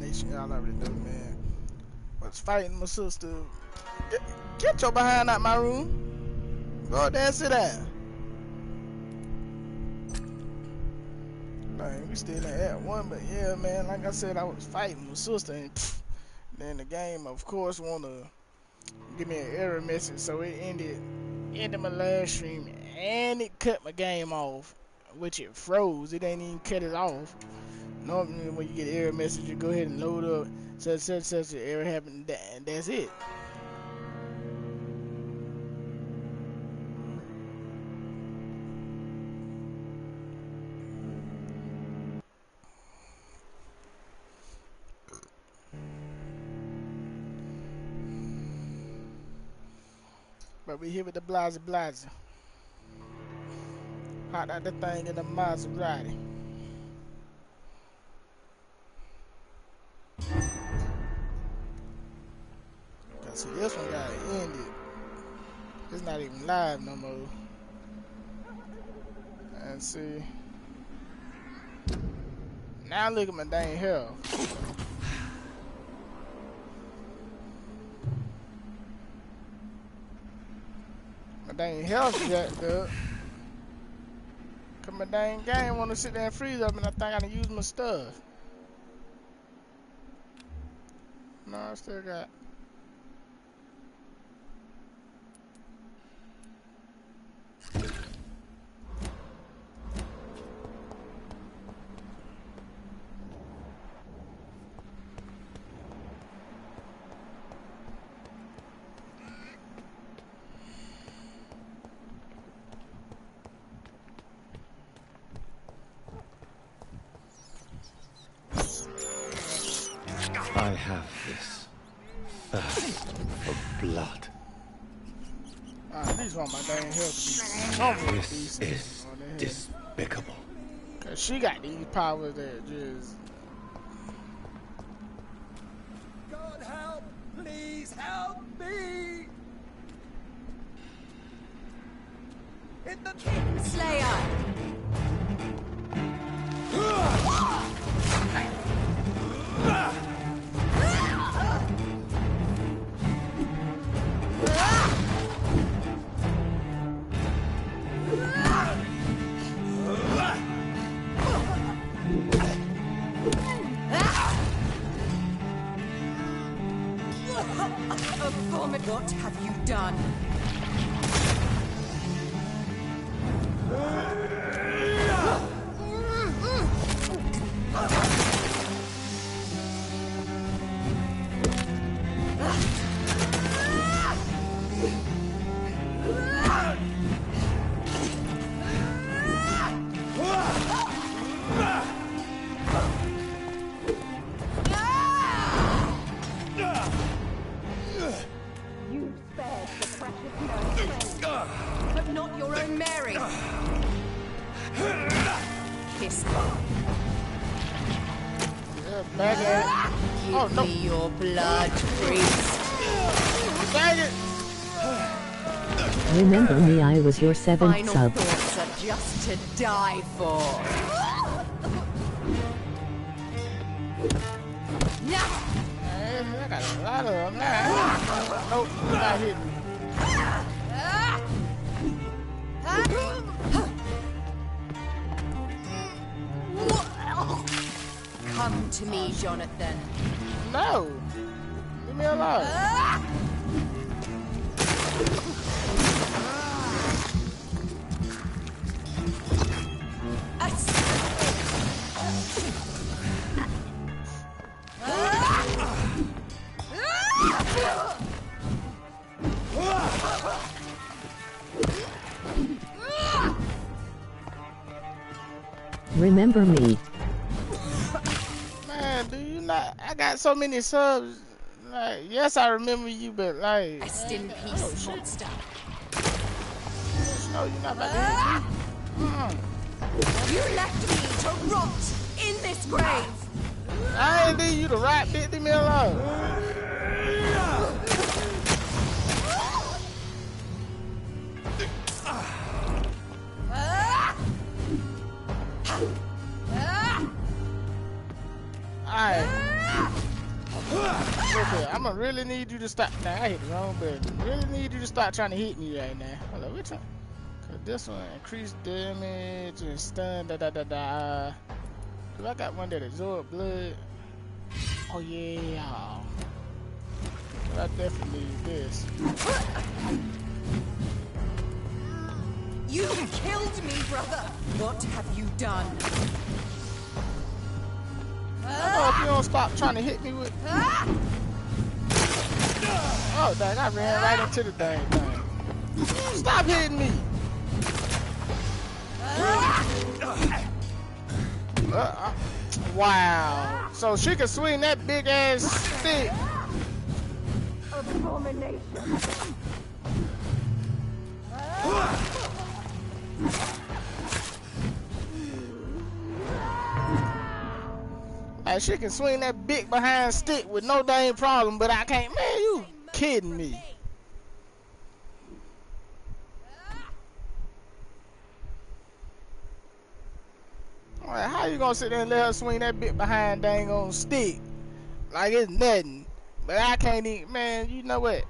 Nation, y'all already know, man. Was fighting my sister. Get your behind out my room. Go out there and sit down. Man, we still at one, but yeah, man, like I said, I was fighting my sister, and then the game, of course, wanna give me an error message, so it ended my last stream, and it cut my game off, which it froze. It ain't even cut it off. Normally, when you get an error message, you go ahead and load up such an error happened, and that's it. But we here with the Blase. Hot out the thing in the Maserati. See, this one got ended. It's not even live no more. And see. Now look at my dang health. My dang health jacked up. Cause my dang game wanna sit there and freeze up, and I think I gotta use my stuff. No, I still got. I have this thirst for blood. I at least want my dang health to be somewhat This decent. is despicable. Cause she got these powers that just. God help! Please help me! Hit the Slayer! What have you done? Give me your blood, priest. Remember me, I was your 7th Final sub. thoughts are just to die for. I got a lot of them now. Nope, not hitting me. Come to me, Jonathan. No! Leave me alone. Remember me. Man, do you not? I got so many subs. Like, yes, I remember you, but like. Rest in peace, monster. No, you're not about to hit me. You left me to rot in this grave. I ain't need you to rot, bitch. Leave me alone. Alright. Okay, I'ma really need you to stop. Nah, I hit the wrong button. Really need you to stop trying to hit me right now. Hold on, which one? Cause this one increased damage and stun. Da da da da. Cause I got one that absorb blood. Oh yeah. I definitely need this. You killed me, brother. What have you done? I know if you don't stop trying to hit me with. Oh dang! I ran right into the dang thing. Stop hitting me! Wow. So she can swing that big ass stick. Abomination. Like she can swing that big behind stick with no dang problem, but I can't. Man, you kidding me? Alright, how you gonna sit there and let her swing that big behind dang on stick like it's nothing? But I can't even. Man, you know what?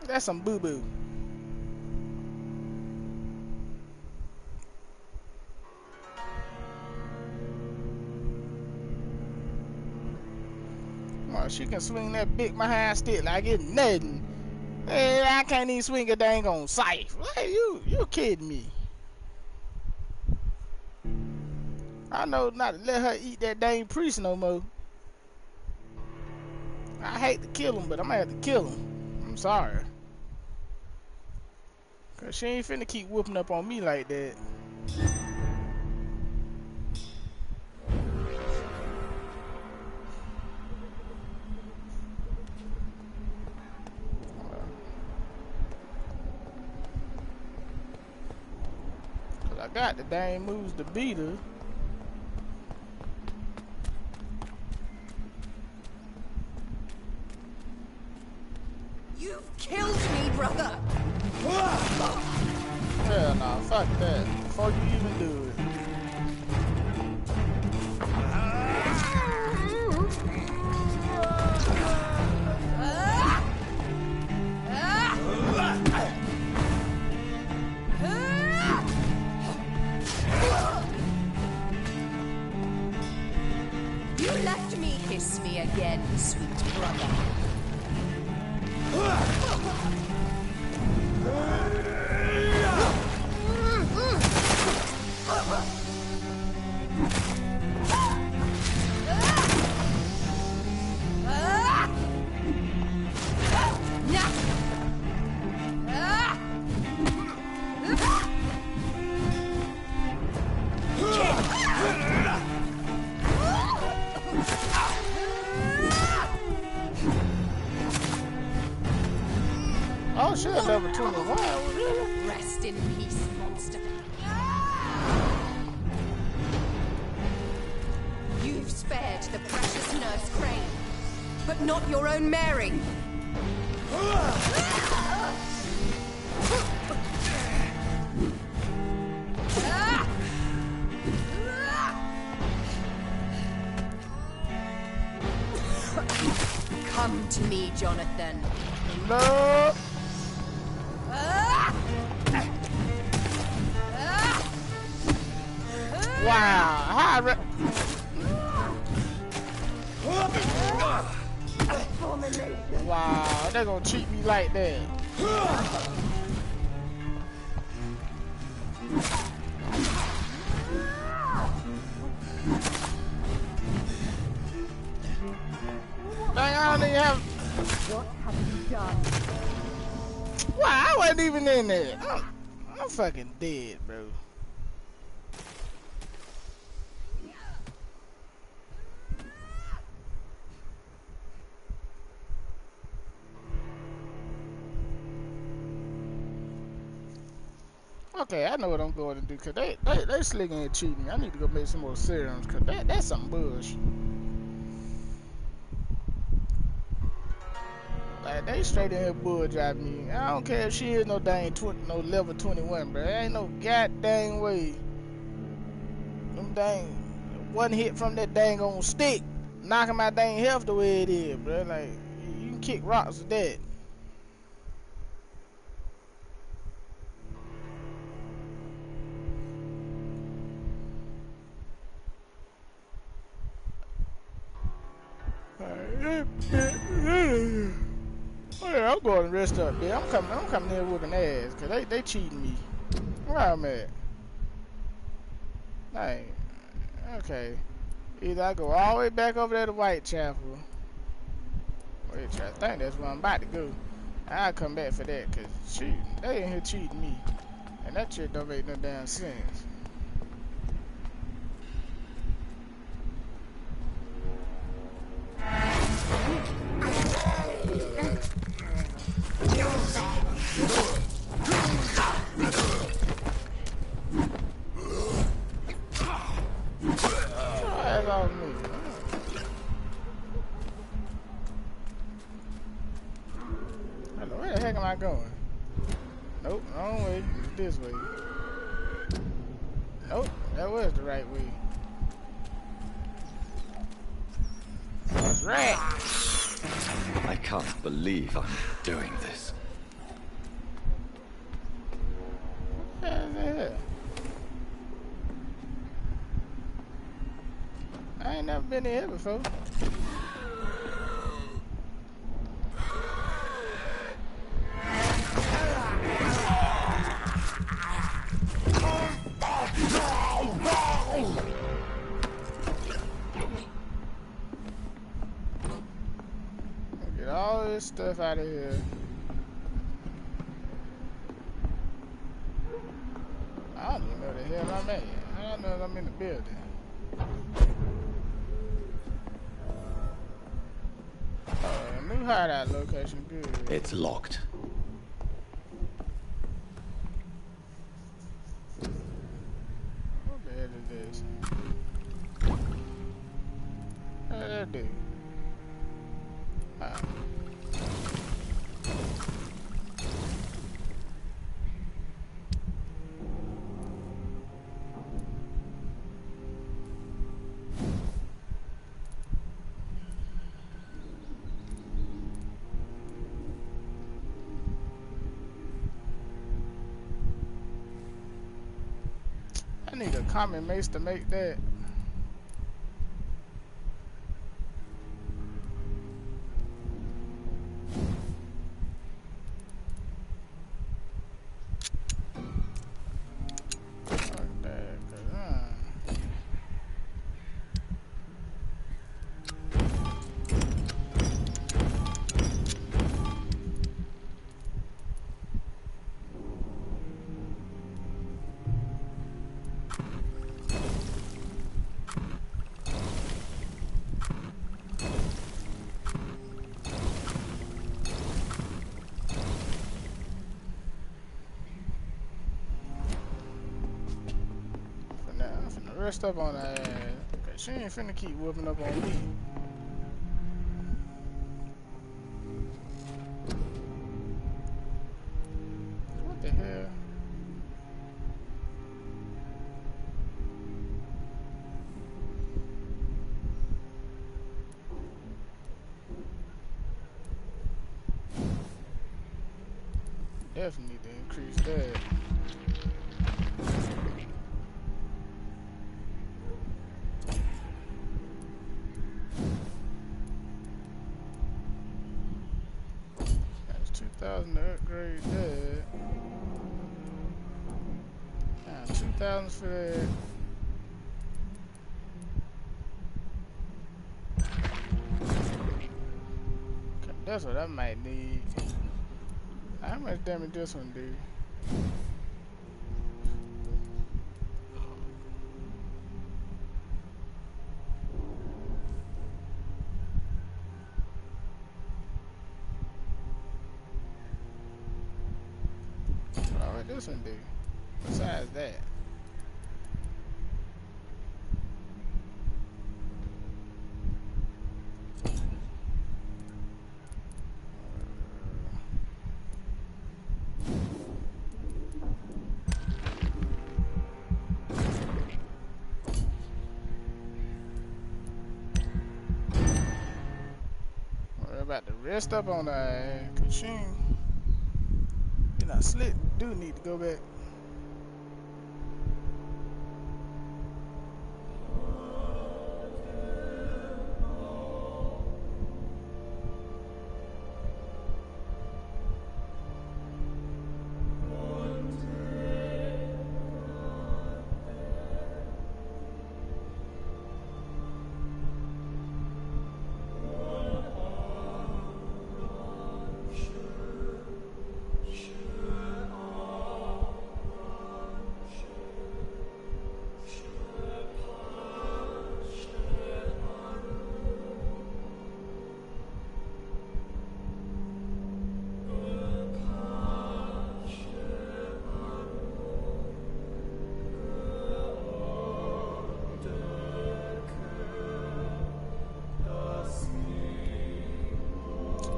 That's some boo boo. She can swing that big behind stick like it's nothing. Hey, I can't even swing a dang on scythe. Hey, you kidding me? I know not to let her eat that dang priest no more. I hate to kill him, but I'm gonna have to kill him. I'm sorry. Cause she ain't finna keep whooping up on me like that. I got the dang moves to beat her. You've killed me, brother. Hell nah, fuck that. Before you even do it. You left me. Kiss me again, sweet brother. Oh shit, level 21. Really? Rest in peace, monster. You've spared the precious nurse Crane, but not your own Mary. Come to me, Jonathan. No. Wow. How wow, they're gonna treat me like that. Dang, I don't even have. What have you done? Wow, I wasn't even in there. I'm fucking dead, bro. Okay, I know what I'm going to do, cause they slicking and cheating. I need to go make some more serums, cause that's some bullshit. Like they straight in here bull driving me. I don't care if she is no dang no level 21, bro. There ain't no goddamn way. Them dang one hit from that dang on stick knocking my dang health the way it is, bro. Like, you can kick rocks with that. Oh yeah, I'm going to rest up there. I'm coming in whooping ass, cause they cheating me. Where I'm at? Like, okay. Either I go all the way back over there to Whitechapel. Wait, I think that's where I'm about to go. I'll come back for that, cause shoot, they in here cheating me. And that shit don't make no damn sense. That's all me. Hello, where the heck am I going? Nope, wrong way. It's this way. Nope, that was the right way. That's right. I can't believe I'm doing this. What the hell is that? I ain't never been in here before. Get all this stuff out of here. I don't even know the hell I'm at. I don't know if I'm in the building. New hideout location, good. It's locked. What the hell is this? What did that do? I need a common mace to make that. Rest up on that ass. Okay, she ain't finna keep whooping up on me. What the hell? Definitely need to increase that. That's 2,000 to upgrade that. 2,000 for that. Okay, that's what I might need. How much damage this one do? Oh, what this one do? Besides that. about to rest up on that, cause she ain't, you know, slick. Do need to go back.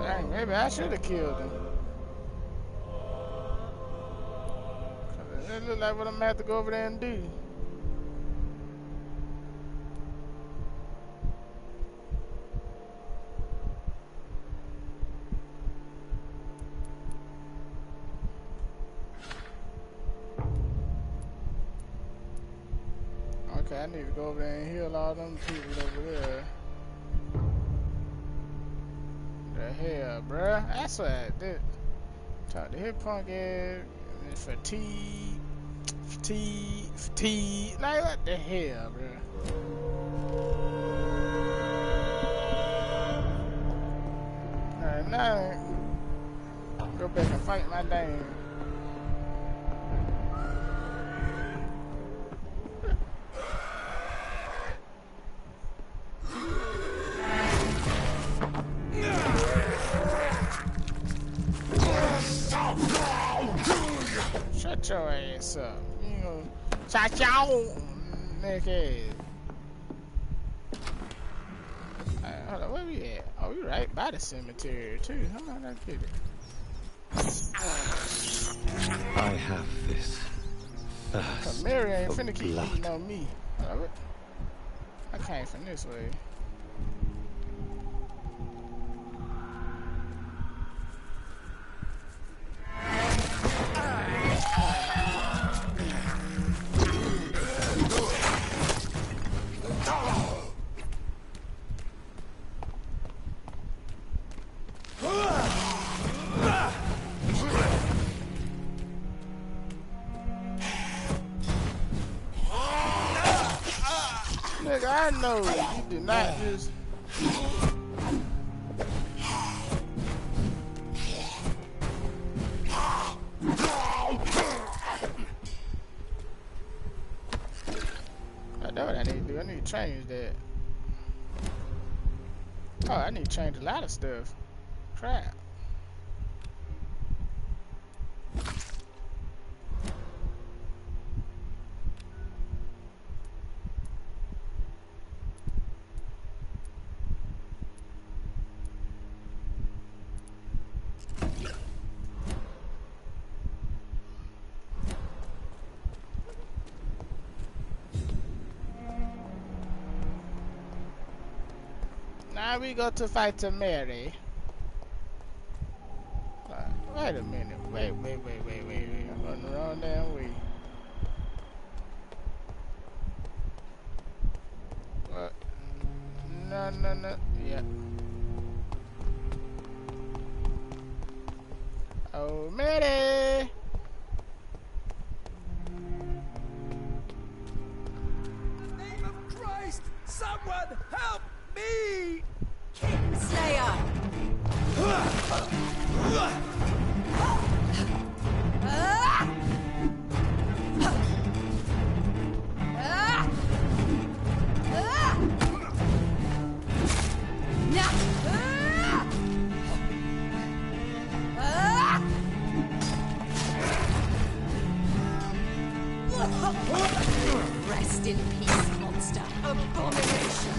Dang, maybe I should have killed him. Cause it look like what I'm gonna have to go over there and do. Okay, I need to go over there and heal all them people over there. The hell, bruh? That's what I did. Talk to hip punk ass, fatigue. Like, what the hell, bruh? Alright, now go back and fight my damn. Shut your ass up. You know, shut your nigga. Hold on, where we at? Oh, we right by the cemetery too. How am I gonna get it? I have this thirst Mary ain't for finna keep blood. eating on me. I came from this way. Nigga, I know you did not just. I know what I need to do. I need to change that. Oh, I need to change a lot of stuff. Crap. Now we go to fight to Mary. Wait a minute. Wait. I'm going the wrong damn way. What? No. Yeah. Oh, Mary! In the name of Christ, someone help me! Slayer! Rest in peace, monster. Abomination.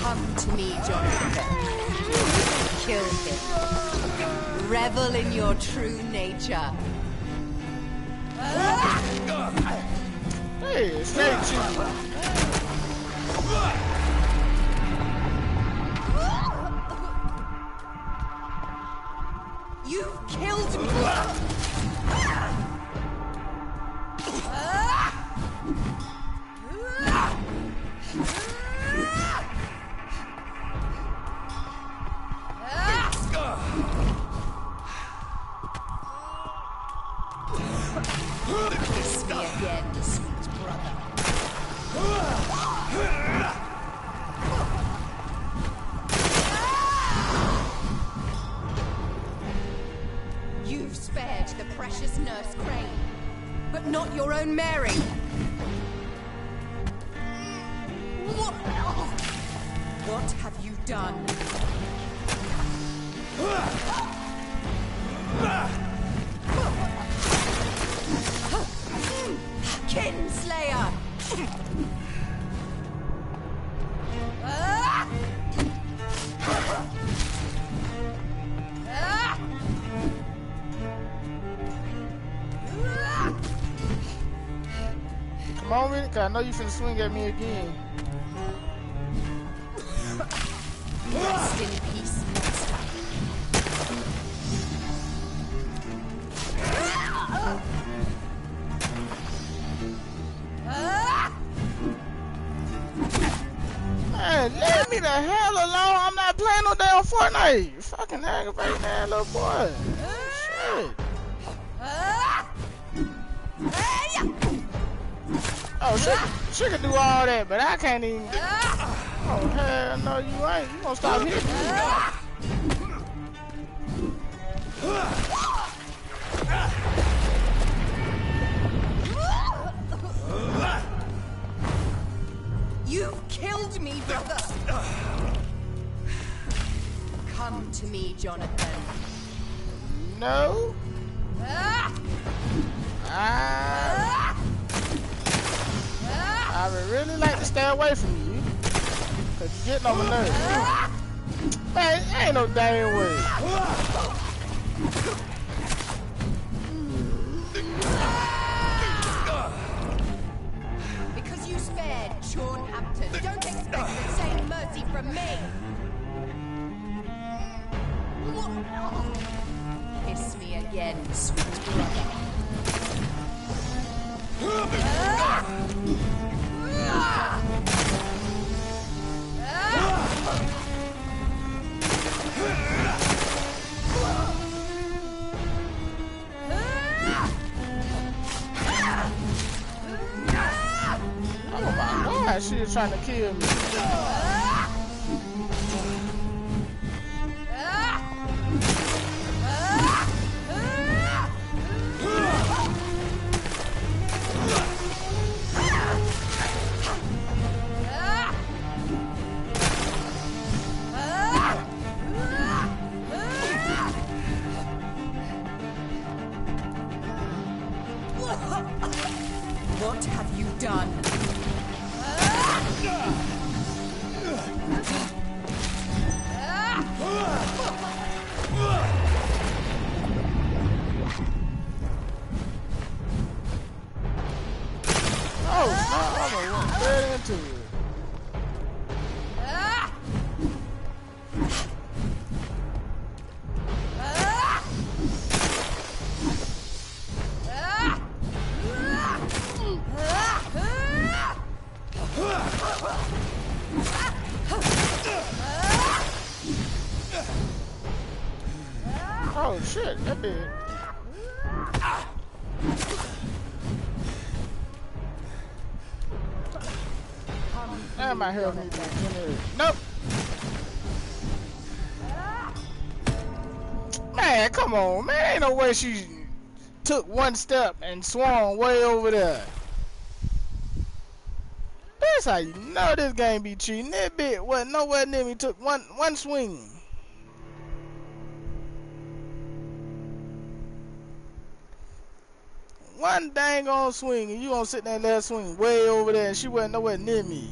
Come to me, Jonathan. Kill him. Revel in your true nature. Hey, straight shooting. You've killed me. Kiss me again, sweet brother. You've spared the precious nurse Crane, but not your own Mary. What have you done? Kinslayer! Come on with it, cause I know you finna swing at me again. Rest in peace, monster. Man, leave me the hell alone. I'm not playing no damn Fortnite. You fucking aggravating that little boy. Shit. Oh, she can do all that, but I can't even. Oh, hell no, you ain't. You gonna stop hitting me. You've killed me, brother. Come to me, Jonathan. No. I would really like to stay away from you. Cause you're getting on my nerves. Man, ain't no damn way. Because you spared Sean Hampton, don't expect the same mercy from me. Kiss me again, sweet brother. Oh my God, she is trying to kill me. What have you done? Oh, I'm gonna went dead into it. Oh shit, that did. That might help me back in there. Nope. Man, come on, man. Ain't no way she took one step and swung way over there. That's how you know this game be cheating. That bit wasn't nowhere near me. Took one swing. One dang on swing, and you gonna sit there and let her swing way over there, and she wasn't nowhere near me.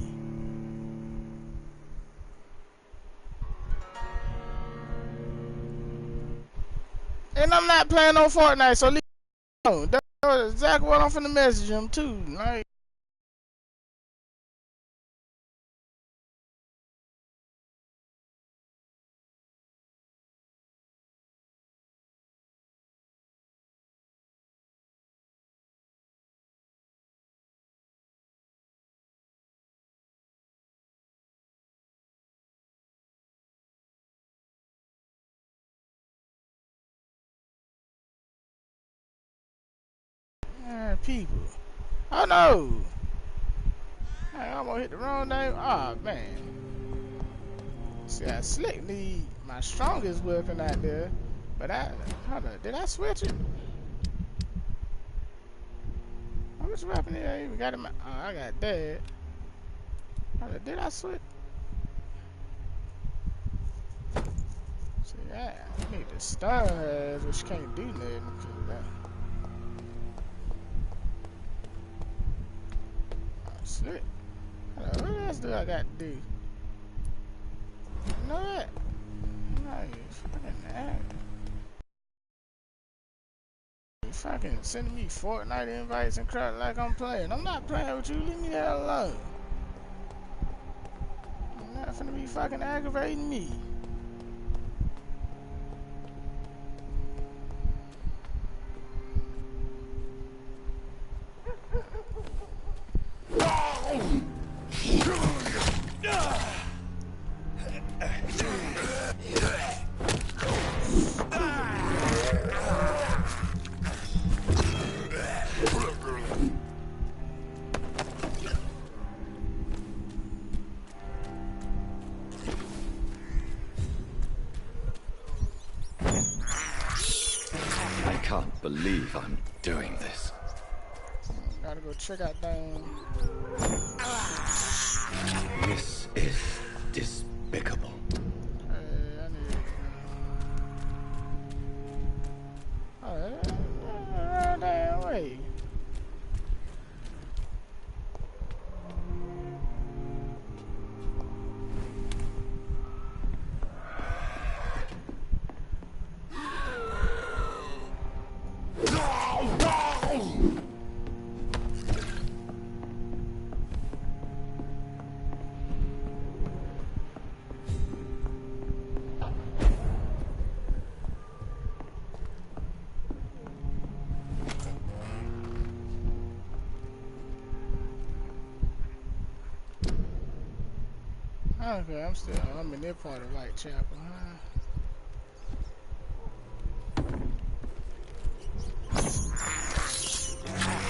And I'm not playing no Fortnite, so leave me alone. That's exactly what I'm finna message him too. Like, people. Oh no! I almost hit the wrong name. Ah, man. See, I slick need my strongest weapon out there. But hold on, did I switch it? Which weapon did I even got in my, oh, I got that. Hold on, did I switch? See, I need to stun her, which can't do nothing. Slick. Hold on, what else do I got to do? You know what? No, you fucking ass. You fucking sending me Fortnite invites and crap like I'm playing. I'm not playing with you. Leave me the hell alone. You're not finna be fucking aggravating me. I can't believe I'm doing this. Gotta go check out down. This is despicable. Hey, I need oh, damn way. Okay, I'm in their part of Whitechapel, huh?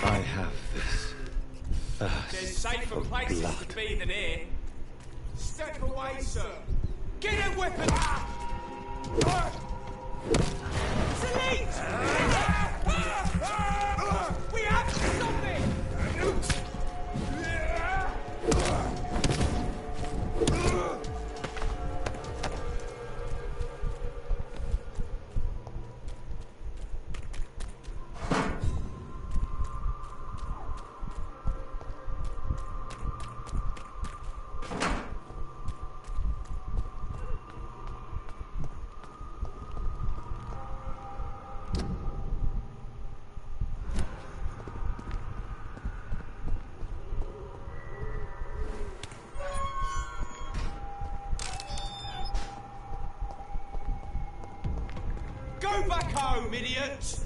I have this thirst There's safer for places blood. to be than here. Step away, sir. Get a weapon! Delete! We have to stop it! Go back home, idiot!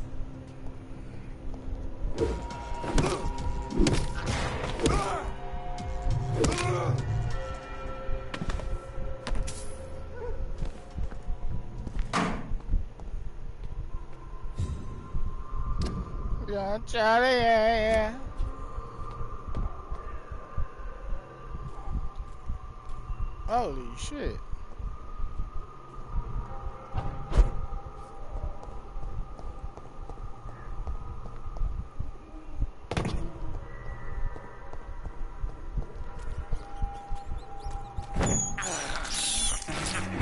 Yeah, Charlie, yeah. Holy shit.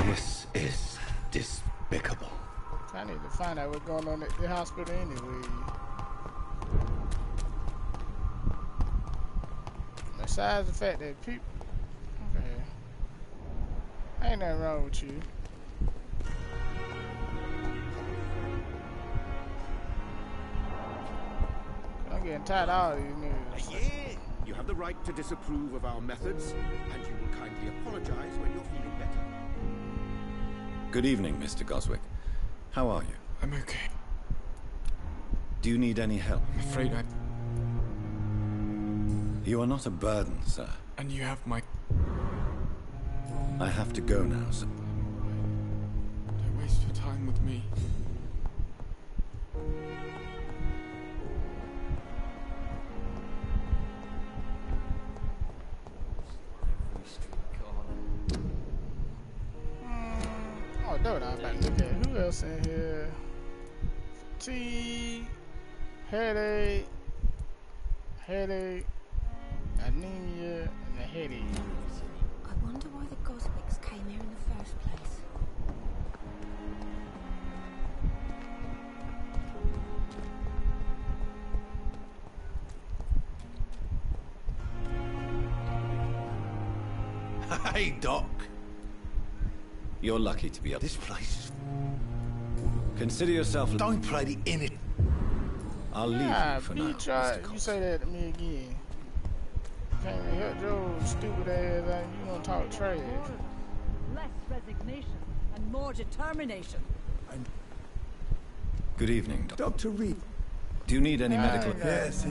This is despicable. I need to find out what's going on at the hospital anyway. Besides the fact that people... Okay. Ain't nothing wrong with you. getting tired of all these niggas. Yeah, you have the right to disapprove of our methods, and you will kindly apologize when you're feeling better. Good evening, Mr. Goswick. How are you? I'm okay. Do you need any help? I'm afraid You are not a burden, sir. And you have my... I have to go now, sir. Don't waste your time with me. Oh, that's what I'm about to look at. Who else in here? Fatigue, headache, anemia, and a headache. I wonder why the Goswicks came here in the first place. Hey, Doc. You're lucky to be up. This place. Consider yourself... Don't play the in it. I'll leave you for now, Mr. You Cox. say that to me again. Can't even help Joe stupid ass and you gonna talk trash. Less resignation and more determination. Good evening, Doctor. Dr. Reid. Do you need any medical... Yes,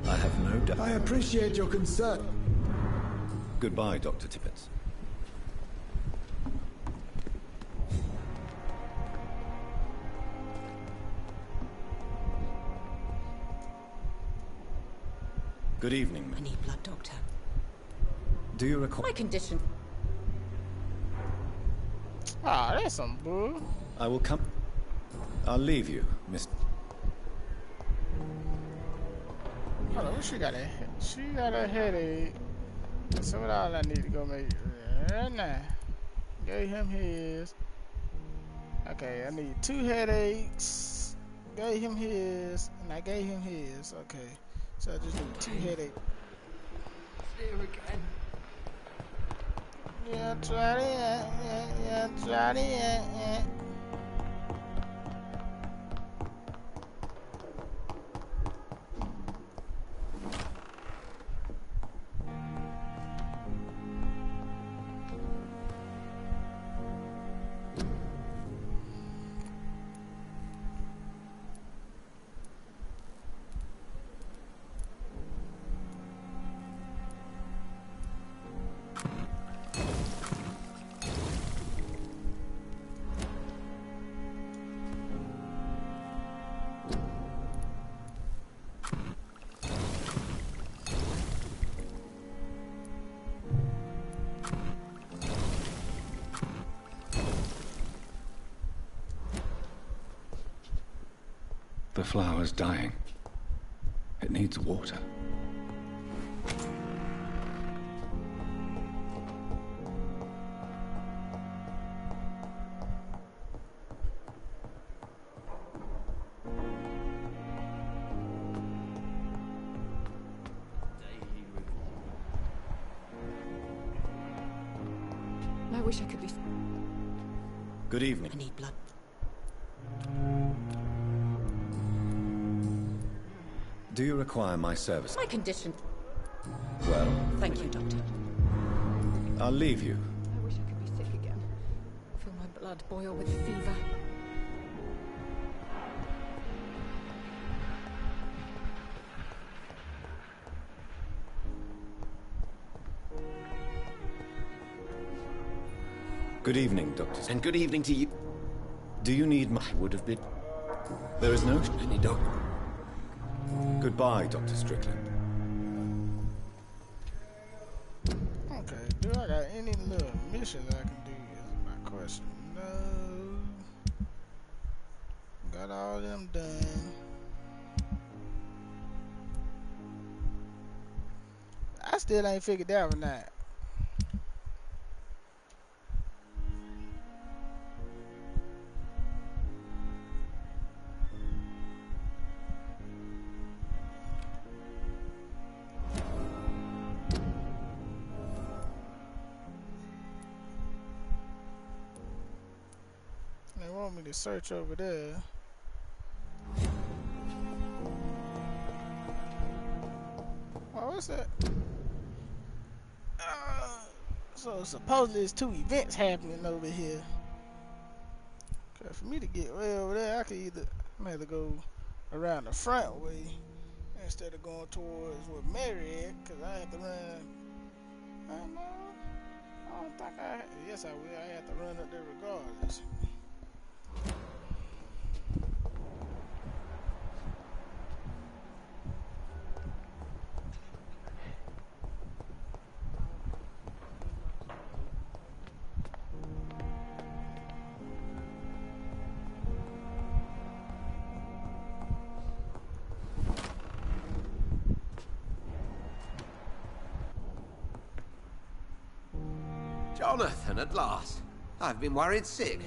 I have no doubt. I appreciate your concern. Goodbye, Dr. Tippett. Good evening. I need blood, Doctor. Do you require... My condition. Ah, that's some bull. I will come... I'll leave you, Miss... Hold on, she got a headache. So what all I need to go make right now. Gave him his. Okay, I need 2 headaches. Gave him his, and I gave him his. Okay, so I just need 2 headaches. Here again. Yeah, try it. Yeah, try it. Yeah. The flower's dying. It needs water. I wish I could be... Good evening. I need blood. Do you require my service? My condition. Well, Thank you, Doctor. I'll leave you. I wish I could be sick again. Feel my blood boil with fever. Good evening, Doctor. And good evening to you. Do you need my... I would have been There is no... any doctor. Goodbye, Dr. Strickland. Okay, do I got any little missions I can do is my question. No. Got all them done. I still ain't figured that one out. They want me to search over there. what's that? So supposedly there's 2 events happening over here. Cause for me to get way over there, I I'm gonna have to go around the front way instead of going towards where Mary at. Cause I have to run. I don't know. I don't think I. Yes, I will. I have to run up there regardless. Jonathan, at last. I've been worried sick.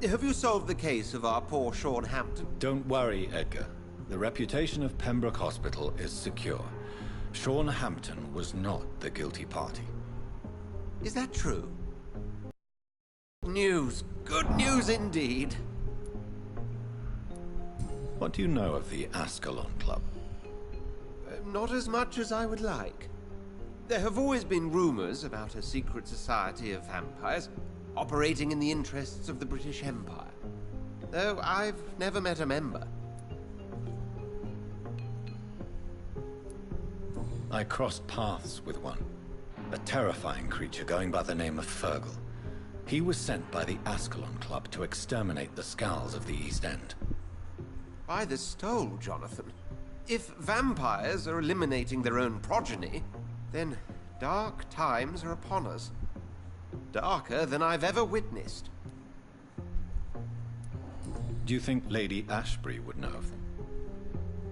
Have you solved the case of our poor Sean Hampton? Don't worry, Edgar. The reputation of Pembroke Hospital is secure. Sean Hampton was not the guilty party. Is that true? News. Good news indeed. What do you know of the Ascalon Club? Not as much as I would like. There have always been rumors about a secret society of vampires operating in the interests of the British Empire, though I've never met a member. I crossed paths with one, a terrifying creature going by the name of Fergal. He was sent by the Ascalon Club to exterminate the Skulls of the East End. By the stole, Jonathan. If vampires are eliminating their own progeny, then dark times are upon us. Darker than I've ever witnessed. Do you think Lady Ashbury would know of them?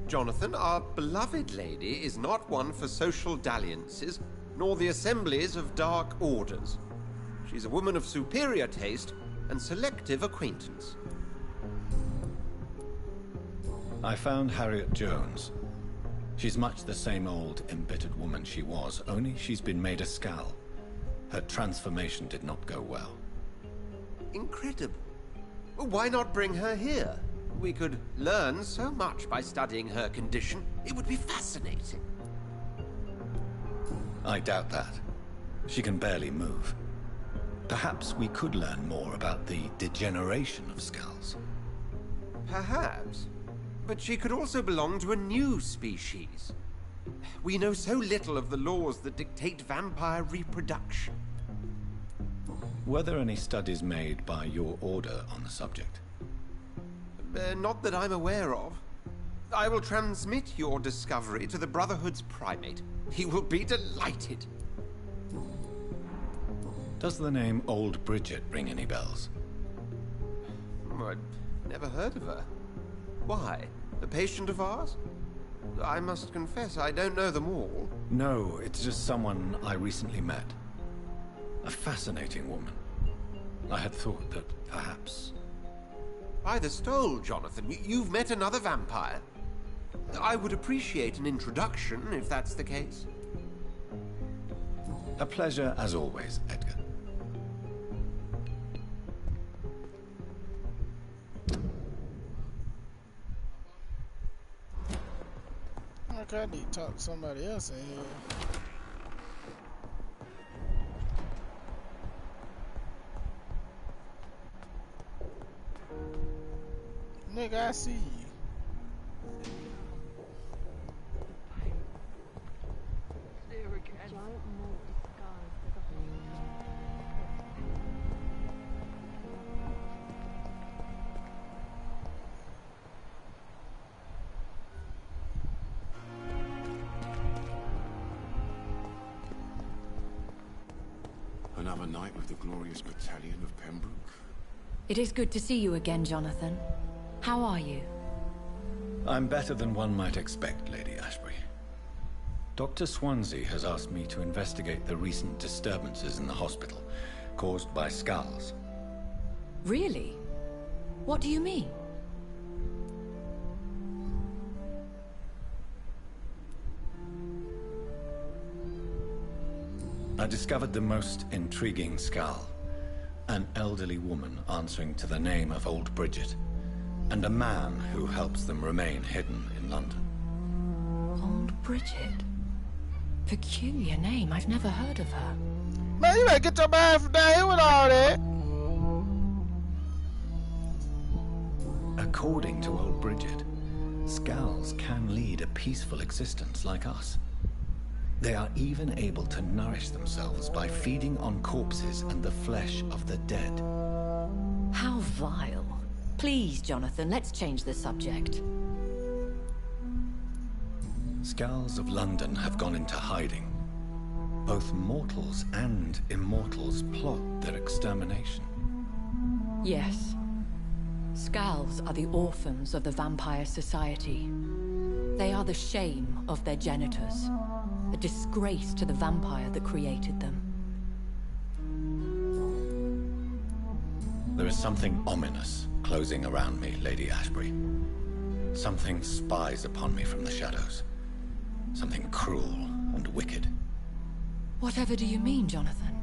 Jonathan, our beloved lady is not one for social dalliances, nor the assemblies of dark orders. She's a woman of superior taste and selective acquaintance. I found Harriet Jones. She's much the same old, embittered woman she was, only she's been made a Skull. Her transformation did not go well. Incredible. Why not bring her here? We could learn so much by studying her condition. It would be fascinating. I doubt that. She can barely move. Perhaps we could learn more about the degeneration of Skulls. Perhaps. But she could also belong to a new species. We know so little of the laws that dictate vampire reproduction. Were there any studies made by your order on the subject? Not that I'm aware of. I will transmit your discovery to the Brotherhood's primate. He will be delighted. Does the name Old Bridget ring any bells? I'd never heard of her. Why? A patient of ours? I must confess, I don't know them all. No, it's just someone I recently met. A fascinating woman. I had thought that perhaps... By the stole, Jonathan, you've met another vampire. I would appreciate an introduction, if that's the case. A pleasure as always, Edgar. Okay, I need to talk to somebody else in here. Nigga, I see you. Another night with the glorious battalion of Pembroke. It is good to see you again, Jonathan. How are you? I'm better than one might expect, Lady Ashbury. Dr. Swansea has asked me to investigate the recent disturbances in the hospital, caused by Skulls. Really? What do you mean? I discovered the most intriguing Skull. An elderly woman answering to the name of Old Bridget, and a man who helps them remain hidden in London. Old Bridget? Peculiar name. I've never heard of her. Man, you better get your mind from down here with all that. According to old Bridget, Skulls can lead a peaceful existence like us. They are even able to nourish themselves by feeding on corpses and the flesh of the dead. How vile. Please, Jonathan, let's change the subject. Skulls of London have gone into hiding. Both mortals and immortals plot their extermination. Yes. Skulls are the orphans of the Vampire Society. They are the shame of their genitors, a disgrace to the vampire that created them. There is something ominous closing around me, Lady Ashbury. Something spies upon me from the shadows. Something cruel and wicked. Whatever do you mean, Jonathan?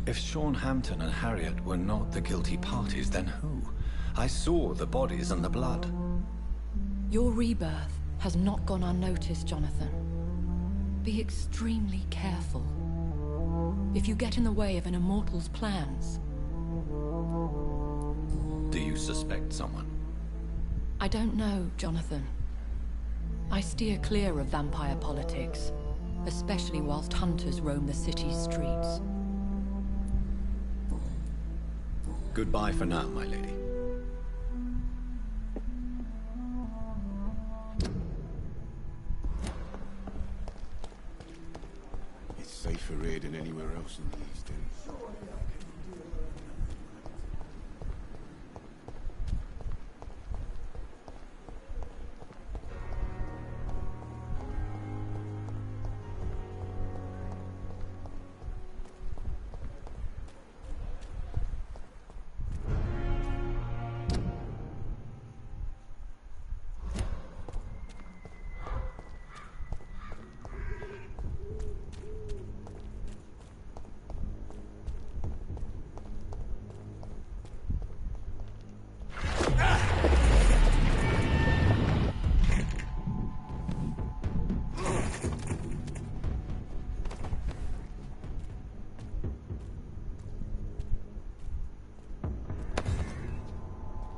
If Sean Hampton and Harriet were not the guilty parties, then who? I saw the bodies and the blood. Your rebirth has not gone unnoticed, Jonathan. Be extremely careful. If you get in the way of an immortal's plans... Do you suspect someone? I don't know, Jonathan. I steer clear of vampire politics, especially whilst hunters roam the city's streets. Goodbye for now, my lady. It's safer here than anywhere else in the East End.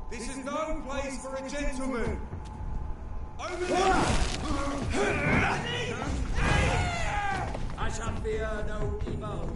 This is no place for a gentleman! Over I shall fear no evil.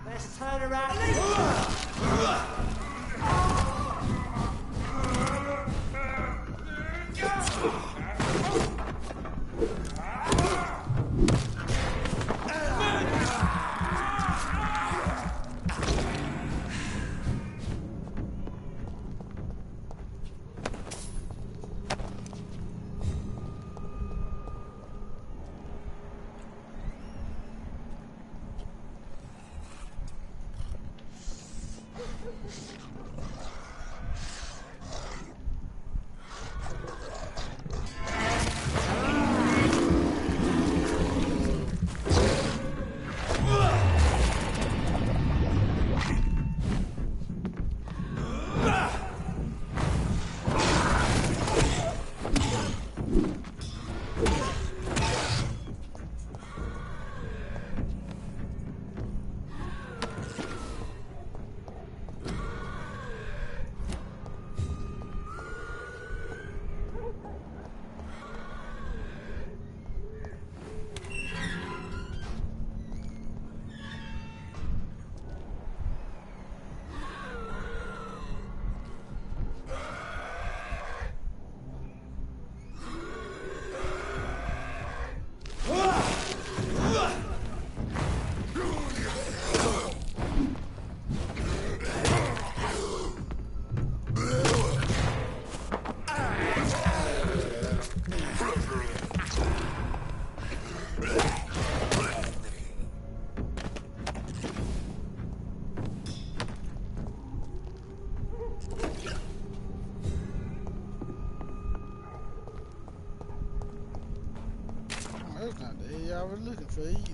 Let's turn around. I was looking for either.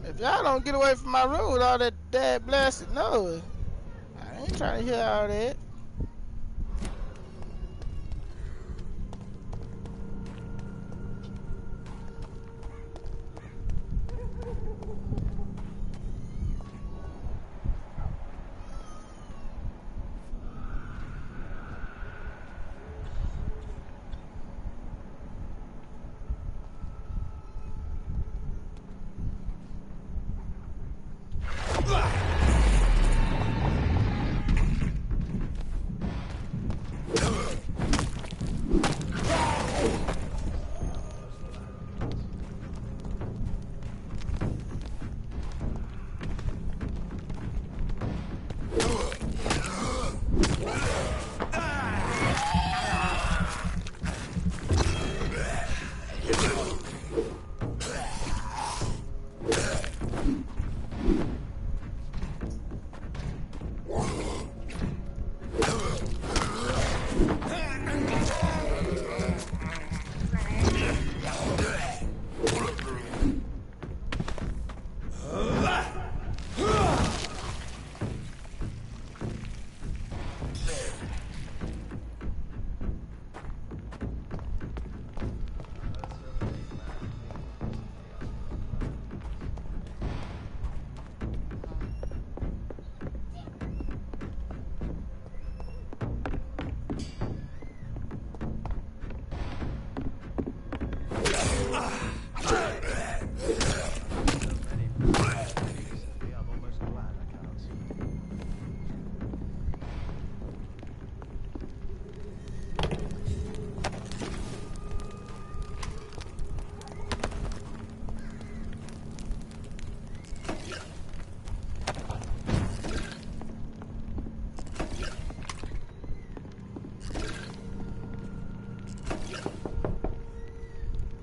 If y'all don't get away from my room with all that dad blasted noise, I ain't trying to hear all that.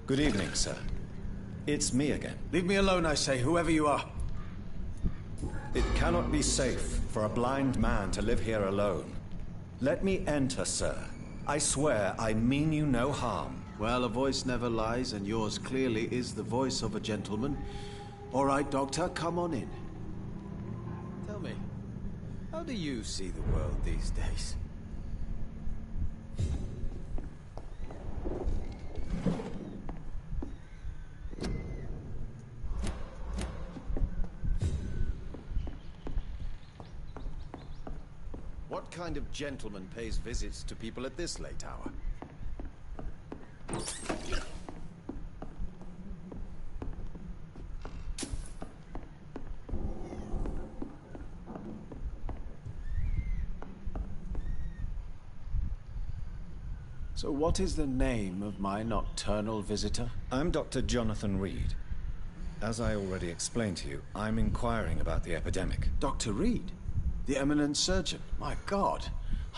Good evening, sir. It's me again. Leave me alone, I say, whoever you are. It cannot be safe for a blind man to live here alone. Let me enter, sir. I swear I mean you no harm. Well, a voice never lies, and yours clearly is the voice of a gentleman. All right, Doctor, come on in. Tell me, how do you see the world these days? What kind of gentleman pays visits to people at this late hour? So what is the name of my nocturnal visitor? I'm Dr. Jonathan Reid. As I already explained to you, I'm inquiring about the epidemic. Dr. Reid? The eminent surgeon? My God,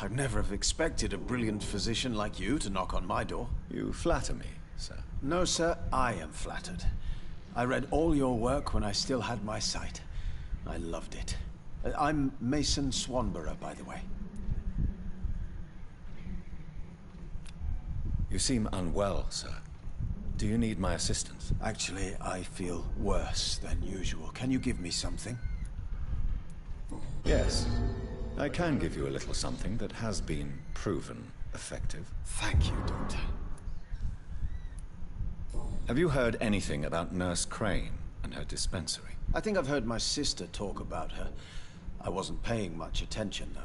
I'd never have expected a brilliant physician like you to knock on my door. You flatter me, sir. No, sir, I am flattered. I read all your work when I still had my sight. I loved it. I'm Mason Swanborough, by the way. You seem unwell, sir. Do you need my assistance? Actually, I feel worse than usual. Can you give me something? Yes. I can give you a little something that has been proven effective. Thank you, Doctor. Have you heard anything about Nurse Crane and her dispensary? I think I've heard my sister talk about her. I wasn't paying much attention, though.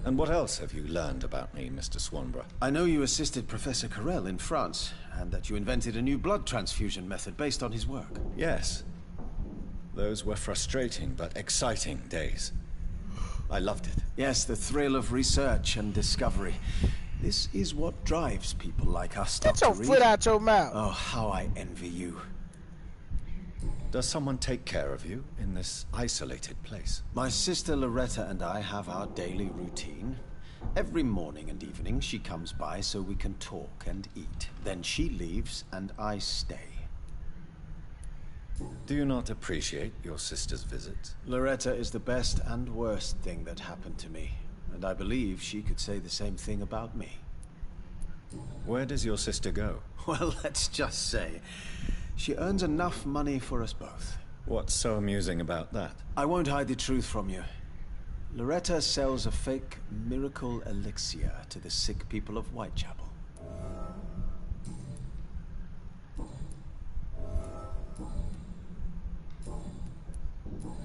And what else have you learned about me, Mr. Swanborough? I know you assisted Professor Carell in France, and that you invented a new blood transfusion method based on his work. Yes. Those were frustrating but exciting days. I loved it. Yes, the thrill of research and discovery. This is what drives people like us, Dr. Get your foot out your mouth. Oh, how I envy you. Does someone take care of you in this isolated place? My sister Loretta and I have our daily routine. Every morning and evening she comes by so we can talk and eat. Then she leaves and I stay. Do you not appreciate your sister's visits? Loretta is the best and worst thing that happened to me. And I believe she could say the same thing about me. Where does your sister go? Well, let's just say she earns enough money for us both. What's so amusing about that? I won't hide the truth from you. Loretta sells a fake miracle elixir to the sick people of Whitechapel.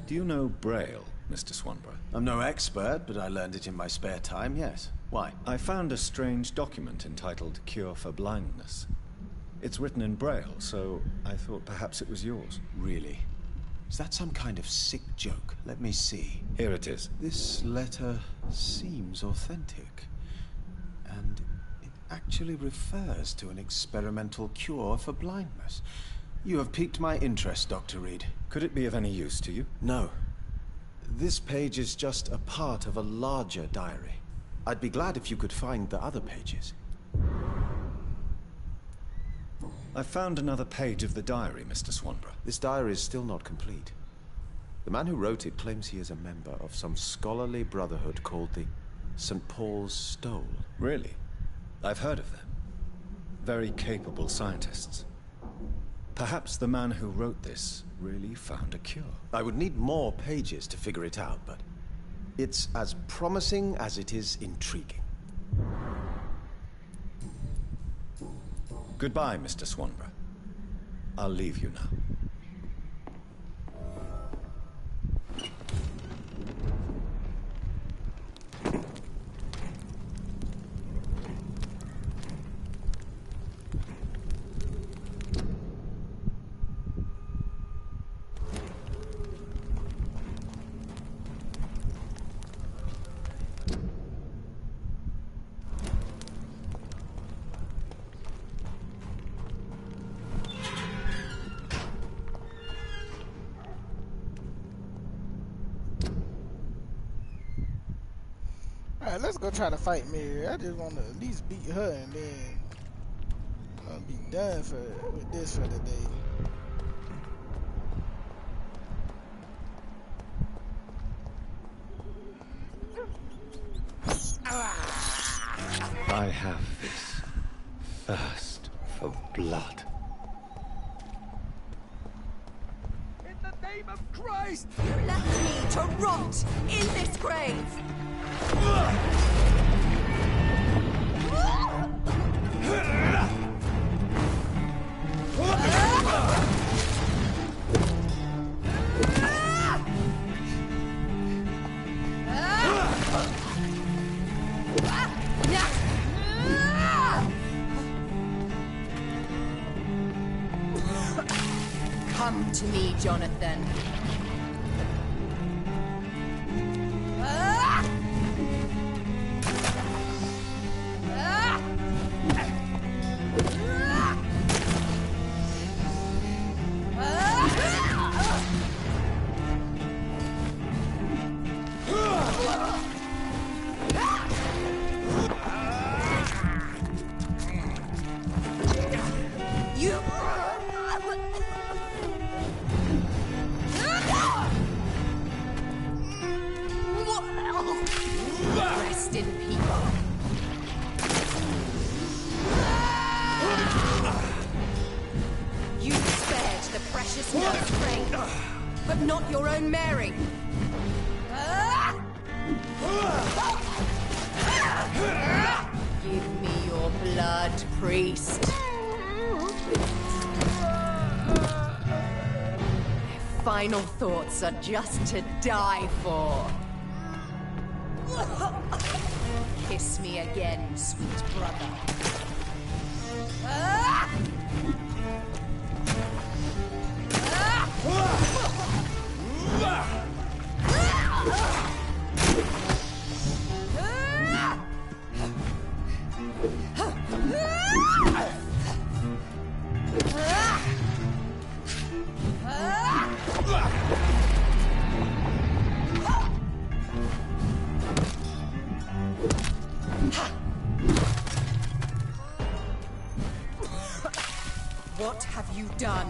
Do you know Braille, Mr. Swanborough? I'm no expert, but I learned it in my spare time, yes. Why? I found a strange document entitled Cure for Blindness. It's written in Braille, so I thought perhaps it was yours. Really? Is that some kind of sick joke? Let me see. Here it is. This letter seems authentic. And it actually refers to an experimental cure for blindness. You have piqued my interest, Dr. Reid. Could it be of any use to you? No. This page is just a part of a larger diary. I'd be glad if you could find the other pages. I found another page of the diary, Mr. Swanborough. This diary is still not complete. The man who wrote it claims he is a member of some scholarly brotherhood called the St. Paul's Stole. Really? I've heard of them. Very capable scientists. Perhaps the man who wrote this really found a cure. I would need more pages to figure it out, but it's as promising as it is intriguing. Goodbye, Mr. Swanborough. I'll leave you now. Alright, let's go try to fight Mary. I just want to at least beat her and then I'll be done with this for the day. I have this thirst for blood. In the name of Christ! You left me to rot in this grave! Come to me, Jonathan. Rest in peace. not your own Mary. Give me your blood, priest. Their final thoughts are just to die for. Kiss me again, sweet brother. What have you done?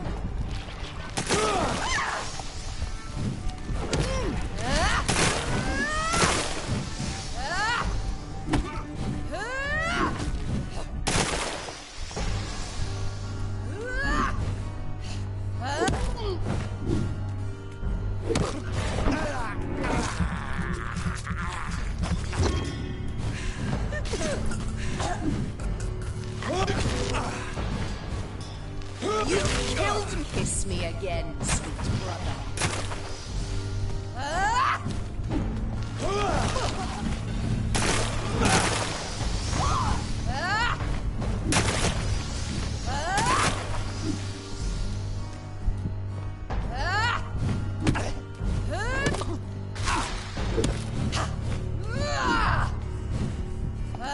You killed me. Kiss me again, sweet brother.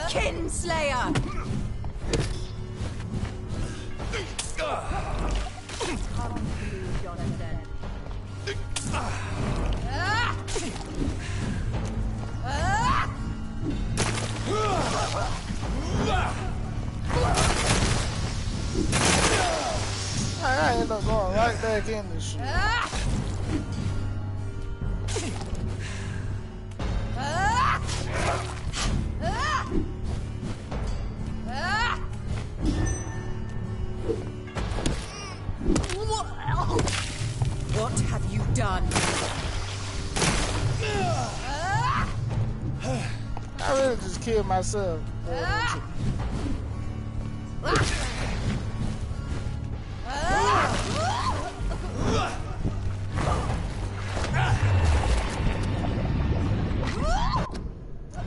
Kinslayer! I end up going right back in this shit. What have you done? I really just killed myself.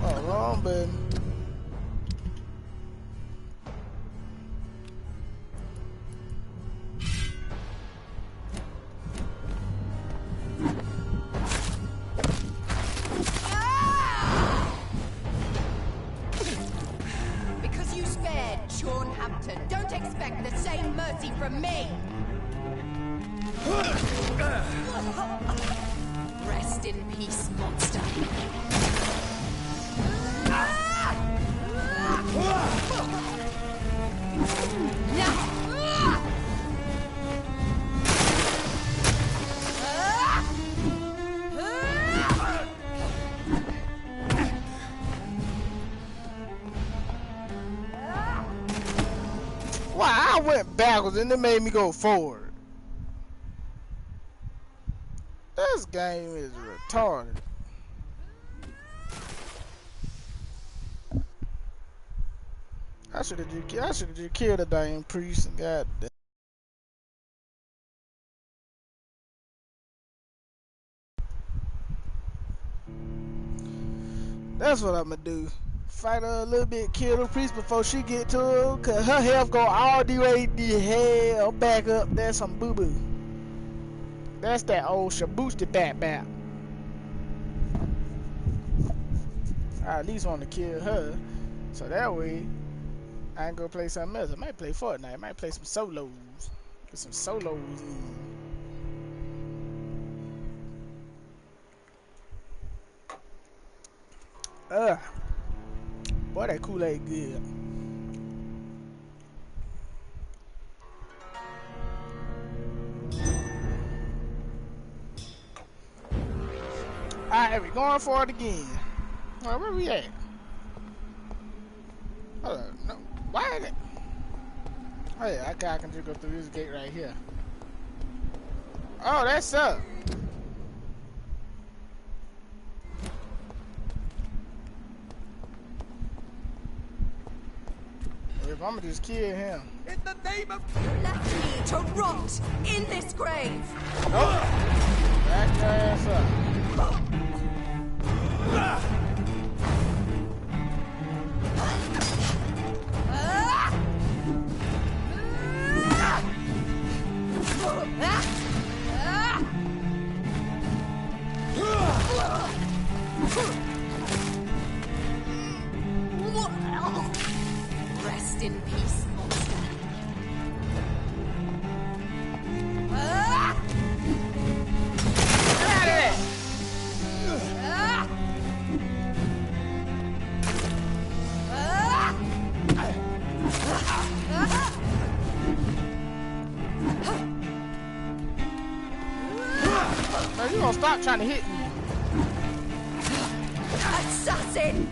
Oh, wrong button. Because you spared Hampton, don't expect the same mercy from me! Rest in peace, monster. Wow, I went backwards and it made me go forward. This game is retarded. I should have just killed the damn priest and got that. That's what I'm gonna do. Fight her a little bit, kill the priest before she get to her, cause her health go all the way the hell back up. That's some boo boo. That's that old shaboosty bat bat. I at least want to kill her, so that way I ain't gonna play something else. I might play Fortnite. I might play some solos. Get some solos in. Boy, that Kool-Aid good. Alright, we going for it again. Alright, where we at? Hold on, no, why is it? Oh yeah, I can just go through this gate right here. Oh, that's up. I'ma just kill him. In the name of... Left me to rot in this grave. Nope. Back your ass up. Rest in peace, monster. Get out of there! Man, you gonna stop trying to hit me. Assassin!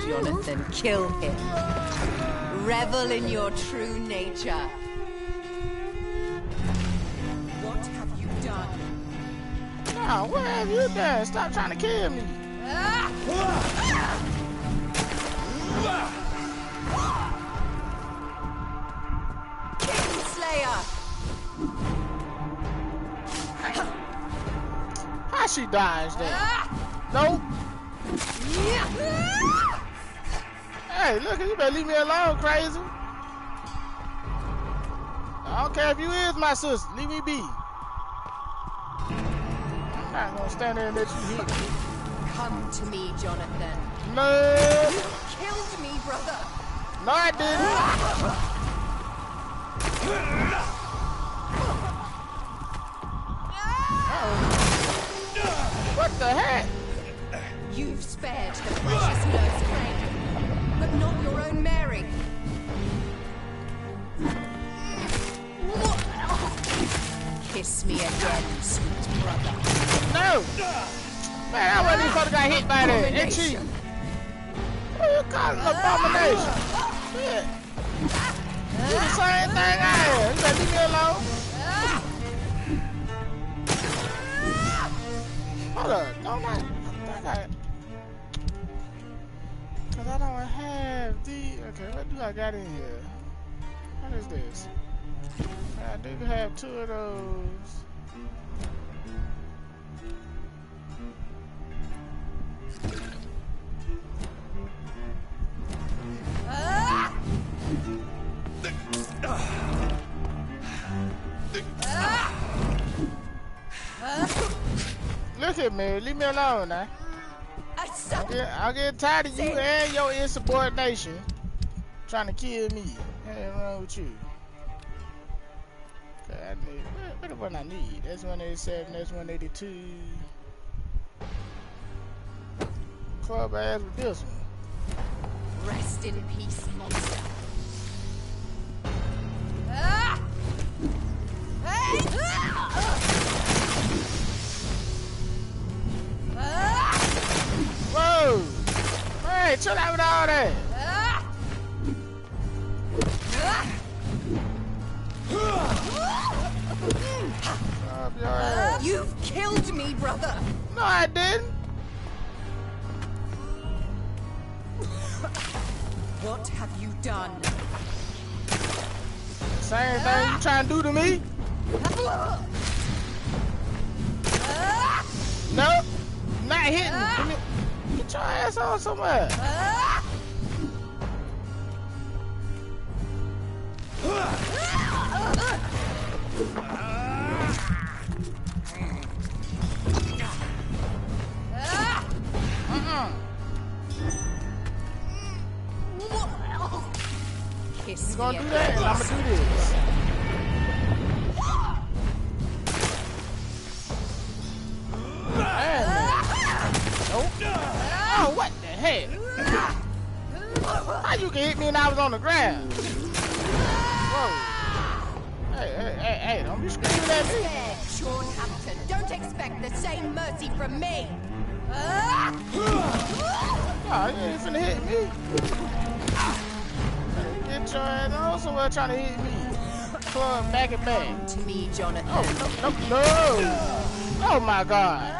Jonathan, kill him. Revel in your true nature. What have you done? Nah, what have you done? Stop trying to kill me. Kingslayer! How she dodged that? Nope. Hey, look, you better leave me alone, crazy. I don't care if you is my sister. Leave me be. I'm not gonna stand there and let you hit me. Come to me, Jonathan. No. You killed me, brother. No, I didn't. What the heck? You've spared the precious nurse Reid, but not your own Mary. Kiss me again, sweet brother. No! Man, I wasn't even supposed to got hit by that. Ain't she? What you calling an abomination? Shit. You the same thing I am. You better leave me alone. Hold up. Don't I got... Cause I don't have the... Okay, what do I got in here? What is this? I do have 2 of those. Look at me, leave me alone now. I'll get tired of you and your insubordination trying to kill me. Ain't wrong with you. Okay, I need, what the one I need? That's 187, that's 182. Club ass with this one. Rest in peace, monster. Whoa! Hey, chill out with all that. You've killed me, brother. No, I didn't. What have you done? Same thing you trying to do to me? Nope. Not hitting. Get your ass on somewhere. Kiss You gonna me do that, and I'm gonna do this. Nope. Oh, what the heck? How you can hit me and I was on the ground? Whoa. Hey, don't be screaming at me. Sean Hampton, don't expect the same mercy from me. Oh, you ain't finna hit me. Get your ass on somewhere trying to hit me. Club back and back. Come to me, Jonathan. Oh, no. Oh my God.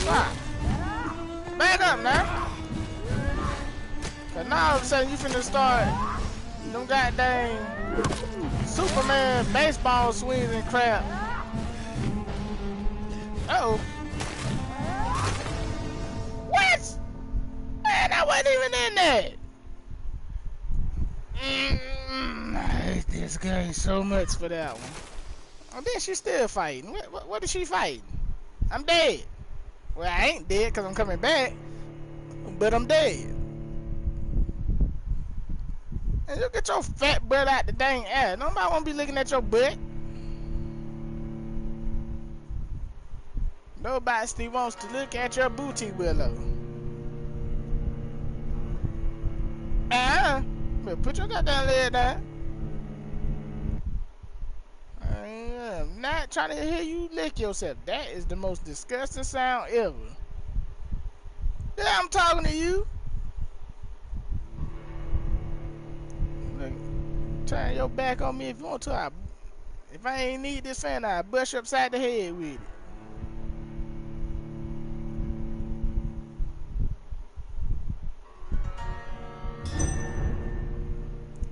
Ah. Back up now. Cause now all of a sudden you finna start them goddamn Superman baseball swings and crap. Uh-oh. What? Man, I wasn't even in there. I hate this game so much for that one. Oh, then she's still fighting. What is she fighting? I'm dead. Well, I ain't dead because I'm coming back, but I'm dead. And you get your fat butt out the dang air. Nobody want to be looking at your butt. Nobody still wants to look at your booty, Willow. Put your goddamn leg down. I'm not trying to hear you lick yourself. That is the most disgusting sound ever. Yeah, I'm talking to you. Look, turn your back on me if you want to. If I ain't need this fan, I'll bust you upside the head with it.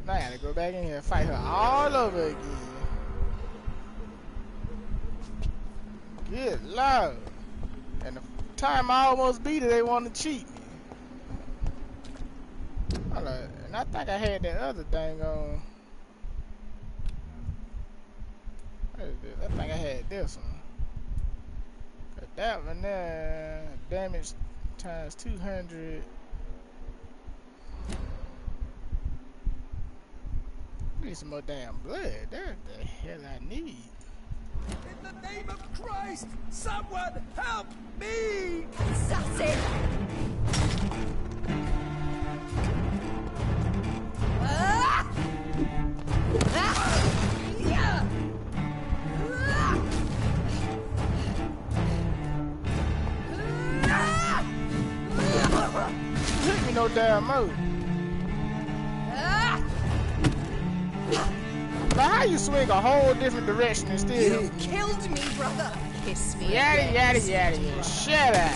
Now I gotta go back in here and fight her all over again. Good Lord. And the time I almost beat her, they want to cheat me. Hold on. And I think I had that other thing on. What is this? I think I had this one. But that one there, damage times 200. I need some more damn blood. That's the hell I need. In the name of Christ, someone help me! Assassin! Hit me no damn move. Now how you swing a whole different direction and still hit me? You killed me, brother. Kiss me. Yada yada yada yada. Shut up.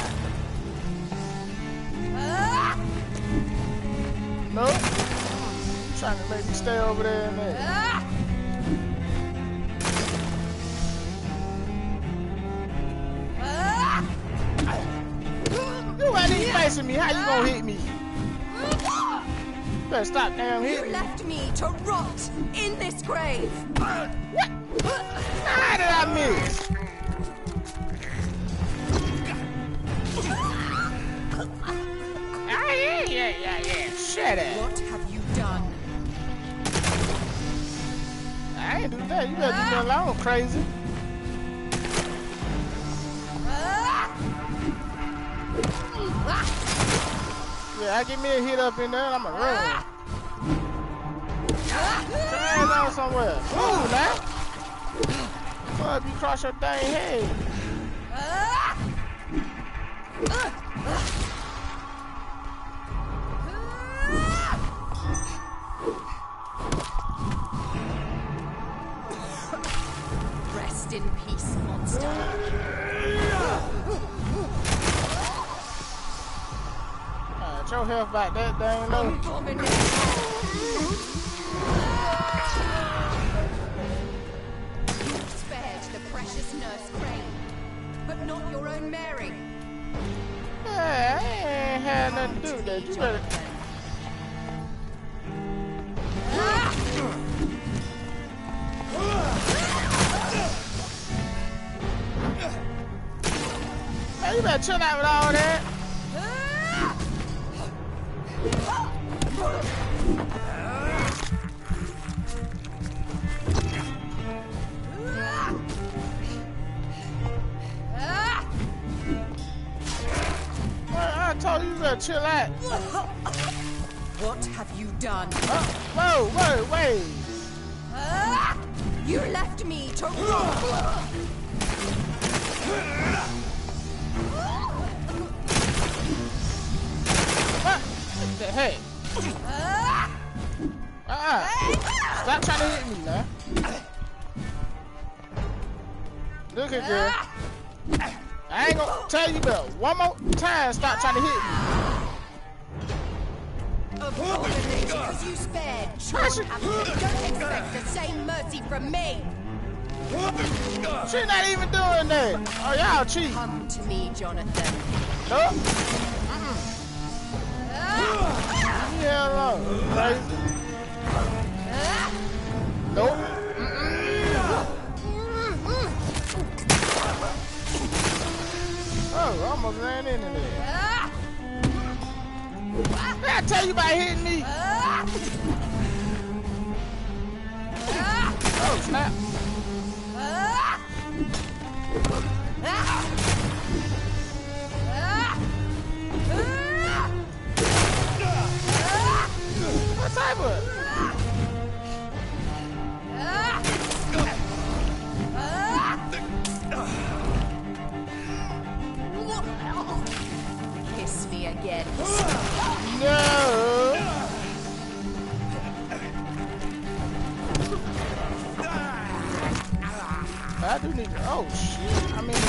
Nope. You trying to make me stay over there and there. You ain't even facing me. How you gonna hit me? You better stop damn hitting You me. left me to rot in this grave. What? How did I miss? Yeah. Shut up. What have you done? I ain't do that. You better leave me alone, crazy. Yeah, I get me a hit up in there and I'ma run. Turn on somewhere. Move now. Fuck, you cross your dang head. Rest in peace, monster. Get your health back that dang low. Spared the precious nurse Crane, but not your own Mary. Yeah, I ain't had nothing to do with that. You better. Hey, you better chill out with all that. I told you better chill out. What have you done? Whoa, wait. You left me to rot. What the heck? Stop trying to hit me, man. Look at girl. I ain't gonna tell you, but one more time, stop trying to hit me. Because you spared, Sean Hampton. Don't expect the same mercy from me. She's not even doing that. Oh, y'all cheat. Come to me, Jonathan. Nope. Leave me alone. Crazy. Nope. Oh, I almost ran into there. Did I tell you about hitting me? Oh, snap. What type of? Kiss me again. No. I do need to. Oh shit! I mean.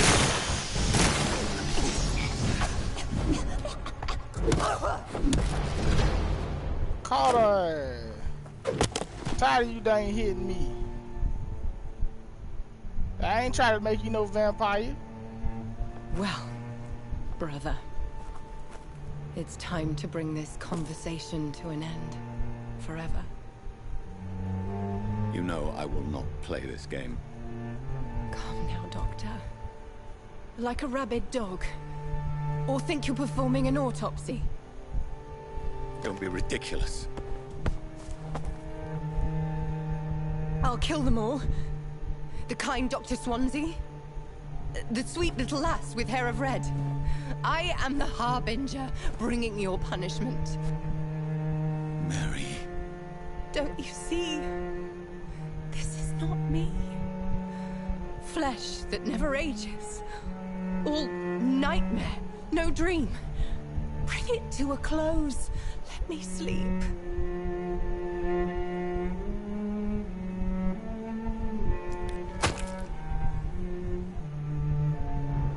Carter. Tired of you dang hitting me. I ain't trying to make you no vampire. Well, brother. It's time to bring this conversation to an end. Forever. You know I will not play this game. Calm now, Doctor. Like a rabid dog. Or think you're performing an autopsy. Don't be ridiculous. I'll kill them all. The kind Dr. Swansea. The sweet little lass with hair of red. I am the Harbinger, bringing your punishment. Mary. Don't you see? This is not me. Flesh that never ages. All nightmare, no dream. Bring it to a close. Let me sleep.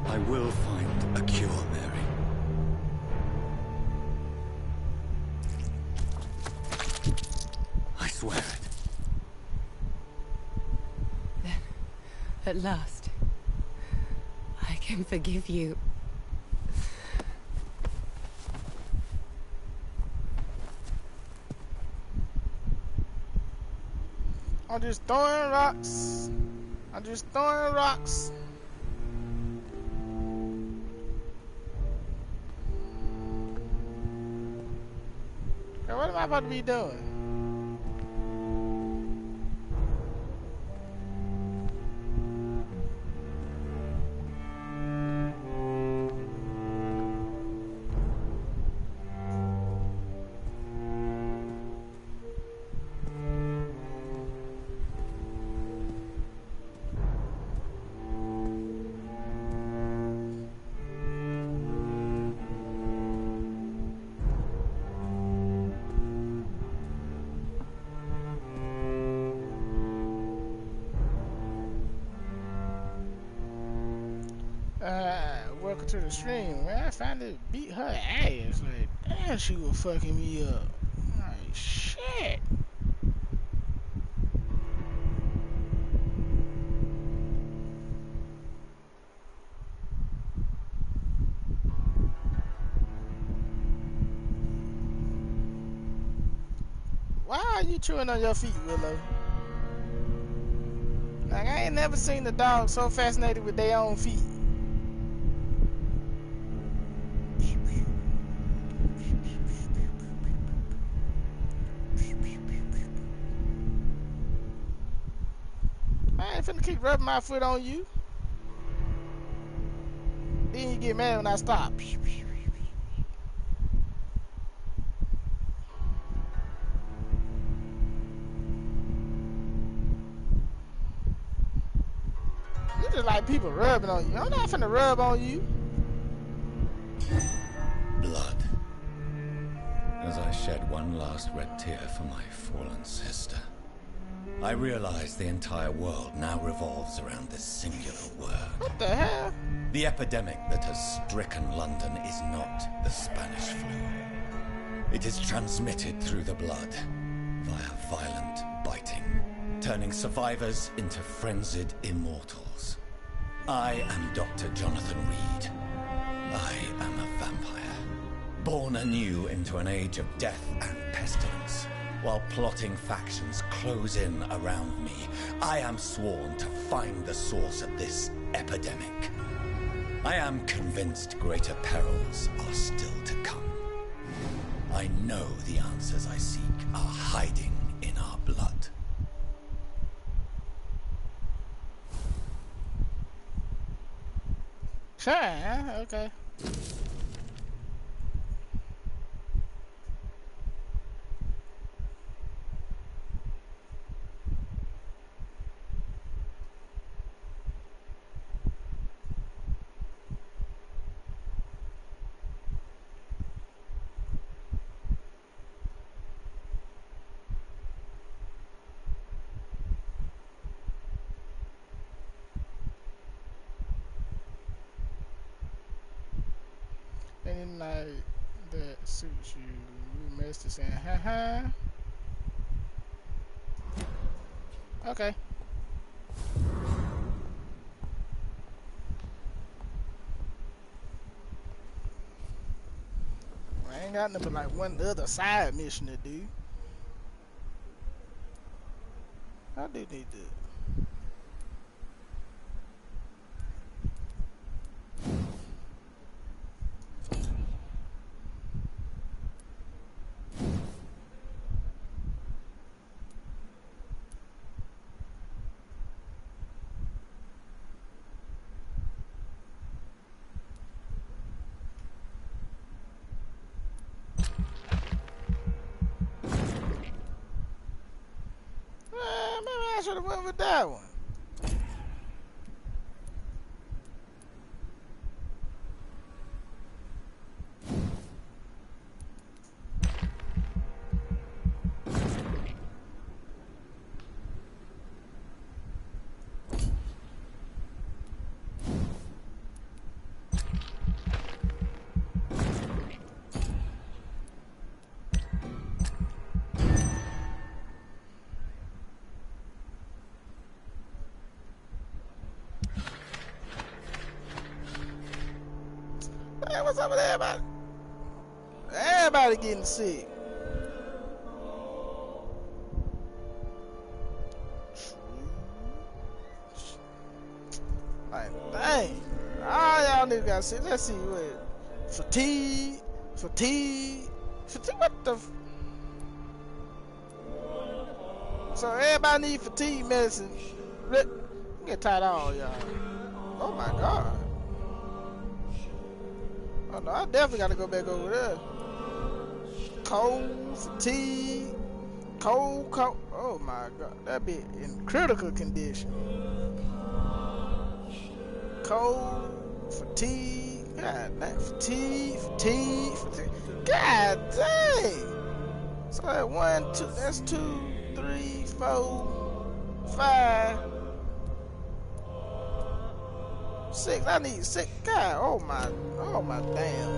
I will find a cure, Mary. I swear it. Then, at last, I can forgive you. I'm just throwing rocks. I'm just throwing rocks. Okay, what am I about to be doing? Welcome to the stream. Man, I finally beat her ass. Like, damn, she was fucking me up. Like, shit. Why are you chewing on your feet, Willow? Like, I ain't never seen a dog so fascinated with their own feet. I ain't finna keep rubbing my foot on you. Then you get mad when I stop. You just like people rubbing on you. I'm not finna rub on you. Blood. As I shed one last red tear for my fallen sister. I realize the entire world now revolves around this singular word. What the hell? The epidemic that has stricken London is not the Spanish flu. It is transmitted through the blood via violent biting, turning survivors into frenzied immortals. I am Dr. Jonathan Reid. I am a vampire, born anew into an age of death and pestilence. While plotting factions close in around me, I am sworn to find the source of this epidemic. I am convinced greater perils are still to come. I know the answers I seek are hiding in our blood. Sure, okay. Any night that suits you, Master saying, haha. Okay. I ain't got nothing but like one other side mission to do. I do need to. Maybe I should have went with that one. Hey, what's up with everybody? Everybody getting sick. Like, dang. All y'all niggas got sick. Let's see what. Fatigue. What the? So everybody need fatigue medicine. Get tired of all y'all. Oh my god. Oh no, I definitely gotta go back over there. Cold, fatigue, cold. Oh my god, that be in critical condition. Cold, fatigue, god damn, fatigue. God dang. So that 1, 2, that's 2, 3, 4, 5, 6. I need 6. God, oh my damn.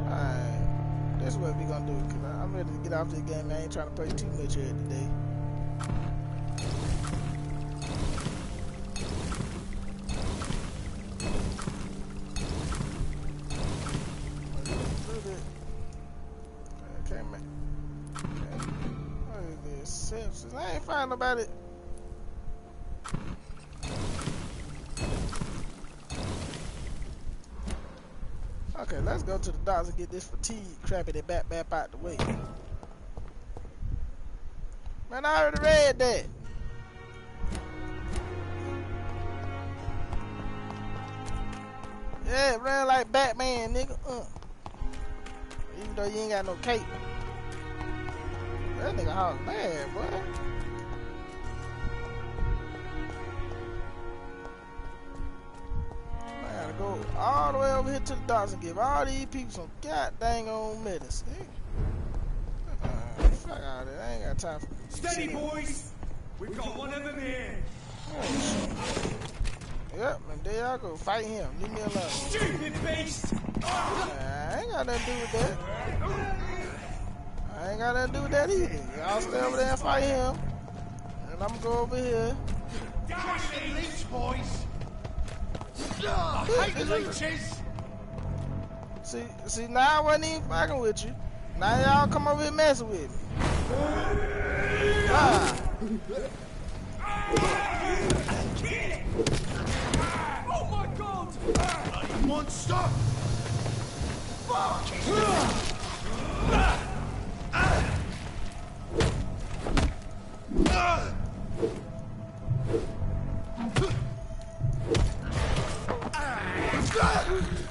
Alright, this is what we gonna do, cause I'm ready to get off this game. I ain't trying to play too much of it today. Okay, man. Okay. What is this? Sepsis. I ain't find nobody. Okay, let's go to the doctor and get this fatigue crappity back out the way. Man, I already read that. Yeah, ran like Batman, nigga. Even though you ain't got no cape. That nigga hot mad, boy. I gotta go all the way over here to the doctor and give all these people some god dang on medicine. Fuck Fuck all that. I ain't got time for Steady, boys! We've got one of them here! Yep, and there y'all go. Fight him. Leave me alone. Stupid beast! I ain't got nothing to do with that. I ain't got nothing to do with that either. Y'all stay over there and fight him. And I'm gonna go over here. Damn me, leech boys! I hate leeches! See, now I wasn't even fucking with you. Now y'all come over here messing with me. Oh my god! Bloody monster! Fuck!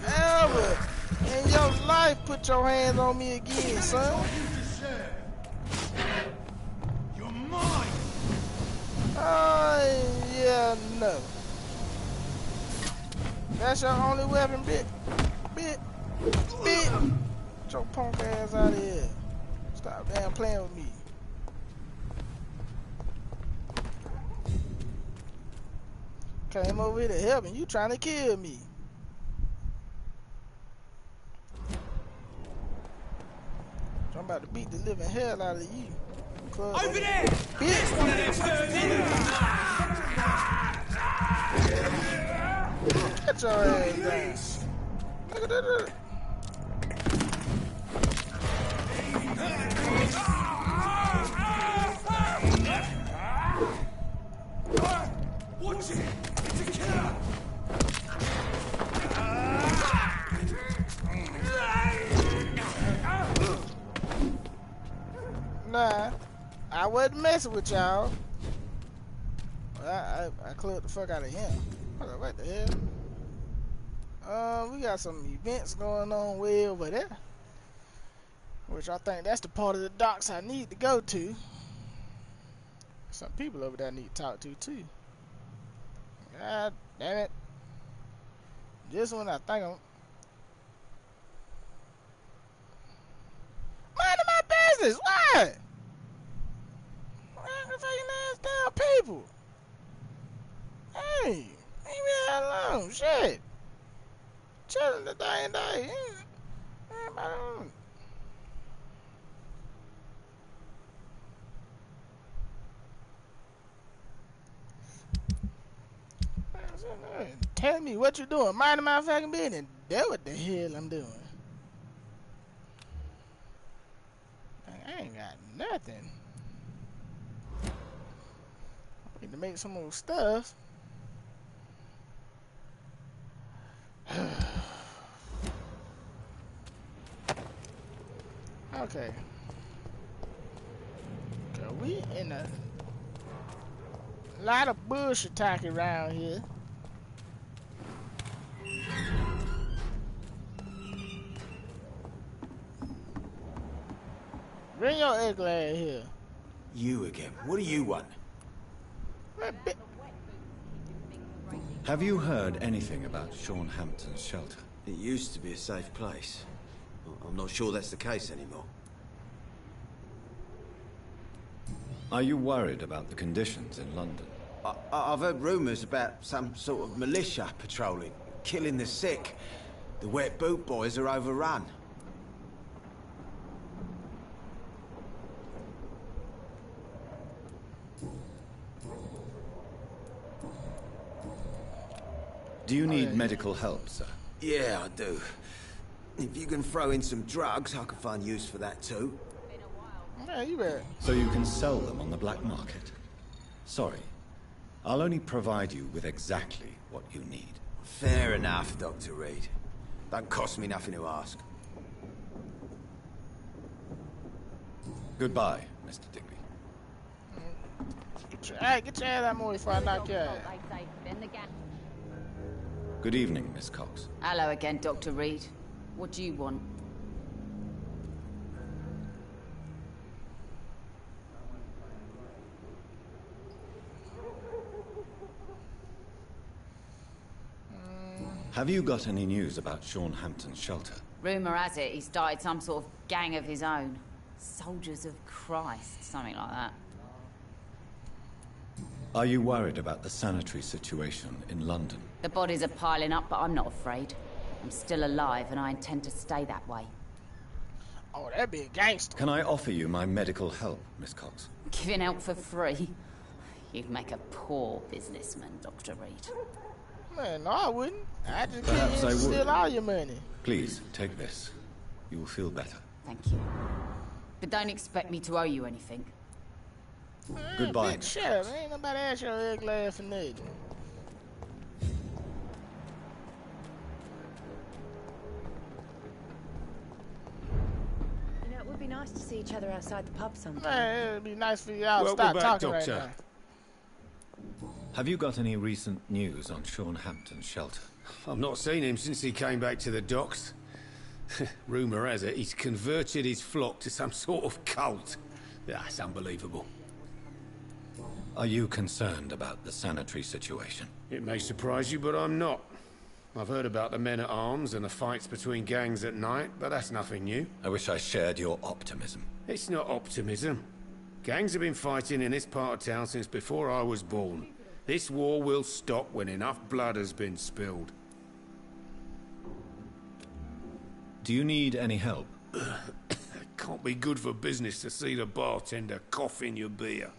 Ever in your life, put your hands on me again, son. You're mine! Yeah, no. That's your only weapon, bitch. Get your punk ass out of here. Stop damn playing with me. Came over here to help and you trying to kill me. I'm about to beat the living hell out of you. Over there! Bitch! One of them turns in! Get your ass down. Look at that. Watch it! It's a killer! Nah, I wasn't messing with y'all. I cleared the fuck out of him. What the hell? We got some events going on way over there. Which I think that's the part of the docks I need to go to. Some people over there I need to talk to too. God damn it. This one I think I'm... Mind my business! What? I'm fucking ass down people. Hey, leave me alone. Shit. Chilling the day and day. Everybody on. Tell me what you doing. Minding my fucking business. That's what the hell I'm doing. I ain't got nothing. I need to make some more stuff. Okay. We in a lot of bush attack around here. Bring your ugly ass here. You again. What do you want? Have you heard anything about Sean Hampton's shelter? It used to be a safe place. I'm not sure that's the case anymore. Are you worried about the conditions in London? I've heard rumours about some sort of militia patrolling, killing the sick. The wet boot boys are overrun. Do you need medical help, sir? Yeah, I do. If you can throw in some drugs, I can find use for that too. Yeah, you bet. So you can sell them on the black market? Sorry. I'll only provide you with exactly what you need. Fair enough, Dr. Reid. Don't cost me nothing to ask. Goodbye, Mr. Digby. Get your ass out more before I knock you out. Good evening, Miss Cox. Hello again, Dr. Reid. What do you want? Have you got any news about Sean Hampton's shelter? Rumour has it he started some sort of gang of his own. Soldiers of Christ, something like that. Are you worried about the sanitary situation in London? The bodies are piling up, but I'm not afraid. I'm still alive, and I intend to stay that way. Oh, that'd be a gangster. Can I offer you my medical help, Miss Cox? Giving out for free? You'd make a poor businessman, Dr. Reid. Man, no, I wouldn't. I just Perhaps I can't would. steal all your money. Please, take this. You will feel better. Thank you. But don't expect me to owe you anything. Goodbye. Bitch, shut up. Ain't nobody ask your ugly ass for nothing. You know, it would be nice to see each other outside the pub sometime. Man, it'd be nice for y'all to Welcome stop back, talking Doctor. right now. Have you got any recent news on Sean Hampton's shelter? I've not seen him since he came back to the docks. Rumour has it he's converted his flock to some sort of cult. That's unbelievable. Are you concerned about the sanitary situation? It may surprise you, but I'm not. I've heard about the men at arms and the fights between gangs at night, but that's nothing new. I wish I shared your optimism. It's not optimism. Gangs have been fighting in this part of town since before I was born. This war will stop when enough blood has been spilled. Do you need any help? It can't be good for business to see the bartender cough in your beer.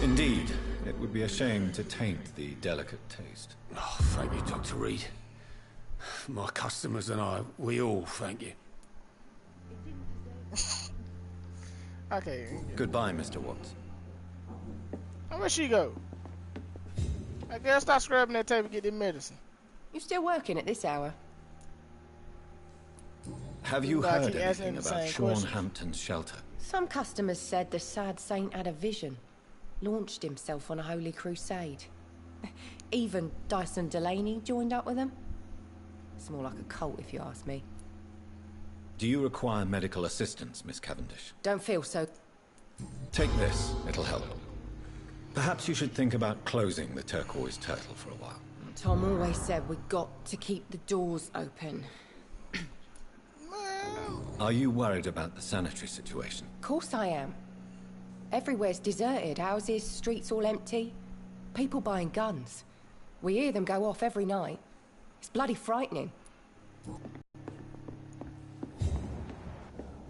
Indeed. It would be a shame to taint the delicate taste. Oh, thank you, Dr. Reid. My customers and I, we all thank you. Okay. Goodbye, Mr. Watts. Where'd she go? I guess stop scrubbing that table and get the medicine. You still working at this hour? Have you I heard keep asking anything the about same Sean question. Hampton's shelter? Some customers said the sad saint had a vision. Launched himself on a holy crusade. Even Dyson Delaney joined up with them. It's more like a cult, if you ask me. Do you require medical assistance, Miss Cavendish? Don't feel so. Take this. It'll help. Perhaps you should think about closing the turquoise turtle for a while. Tom always said we got to keep the doors open. Are you worried about the sanitary situation? Of course I am. Everywhere's deserted. Houses, streets all empty. People buying guns. We hear them go off every night. It's bloody frightening.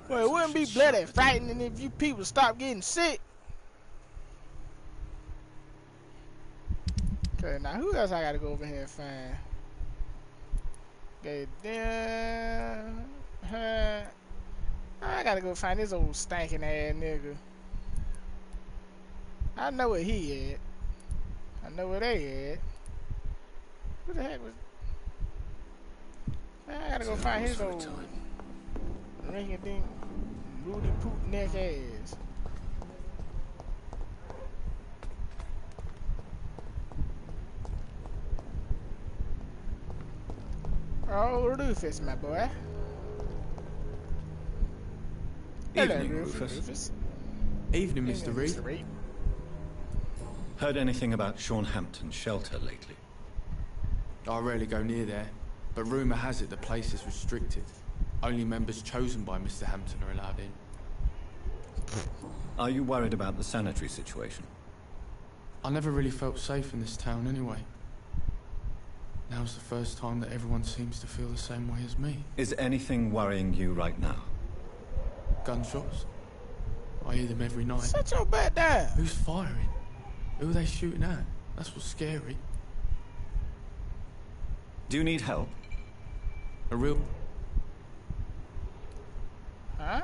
Well, it wouldn't be bloody frightening if you people stopped getting sick. Okay, now who else I gotta go over here and find? Okay, then I gotta go find this old stinking ass nigga. I know where he at. I know where they at. Who the heck was? I gotta go find his old ring-a-ding, booty poop neck ass. Oh, Rufus, my boy. Evening, Hello, Rufus. Evening, Mr. Reid. Heard anything about Sean Hampton's shelter lately? I rarely go near there, but rumour has it the place is restricted. Only members chosen by Mr. Hampton are allowed in. Are you worried about the sanitary situation? I never really felt safe in this town anyway. Now's the first time that everyone seems to feel the same way as me. Is anything worrying you right now? Gunshots. I hear them every night. Shut your butt down. Who's firing? Who are they shooting at? That's what's scary. Do you need help? A real... Huh?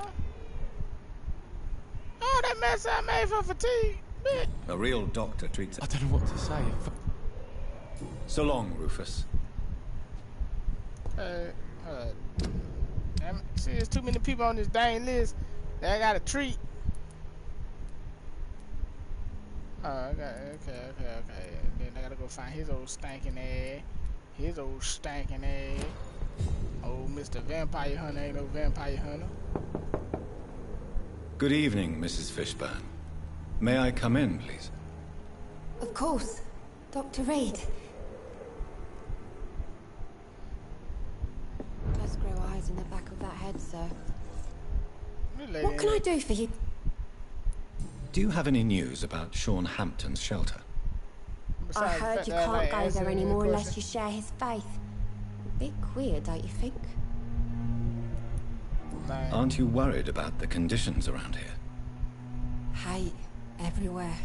Oh, that mess I made for fatigue, bitch. A real doctor treats it. I don't know what to say. So long, Rufus. Damn it. See, there's too many people on this dang list that I gotta treat. Oh, okay. Then I gotta go find his old stinking ass. His old stinking ass. Old Mr. Vampire Hunter ain't no vampire hunter. Good evening, Mrs. Fishburne. May I come in, please? Of course. Dr. Reid. Does grow eyes in the back of that head, sir. What can I do for you? Do you have any news about Sean Hampton's shelter? I heard you can't go there anymore unless you share his faith. A bit queer, don't you think? Aren't you worried about the conditions around here? Hate everywhere.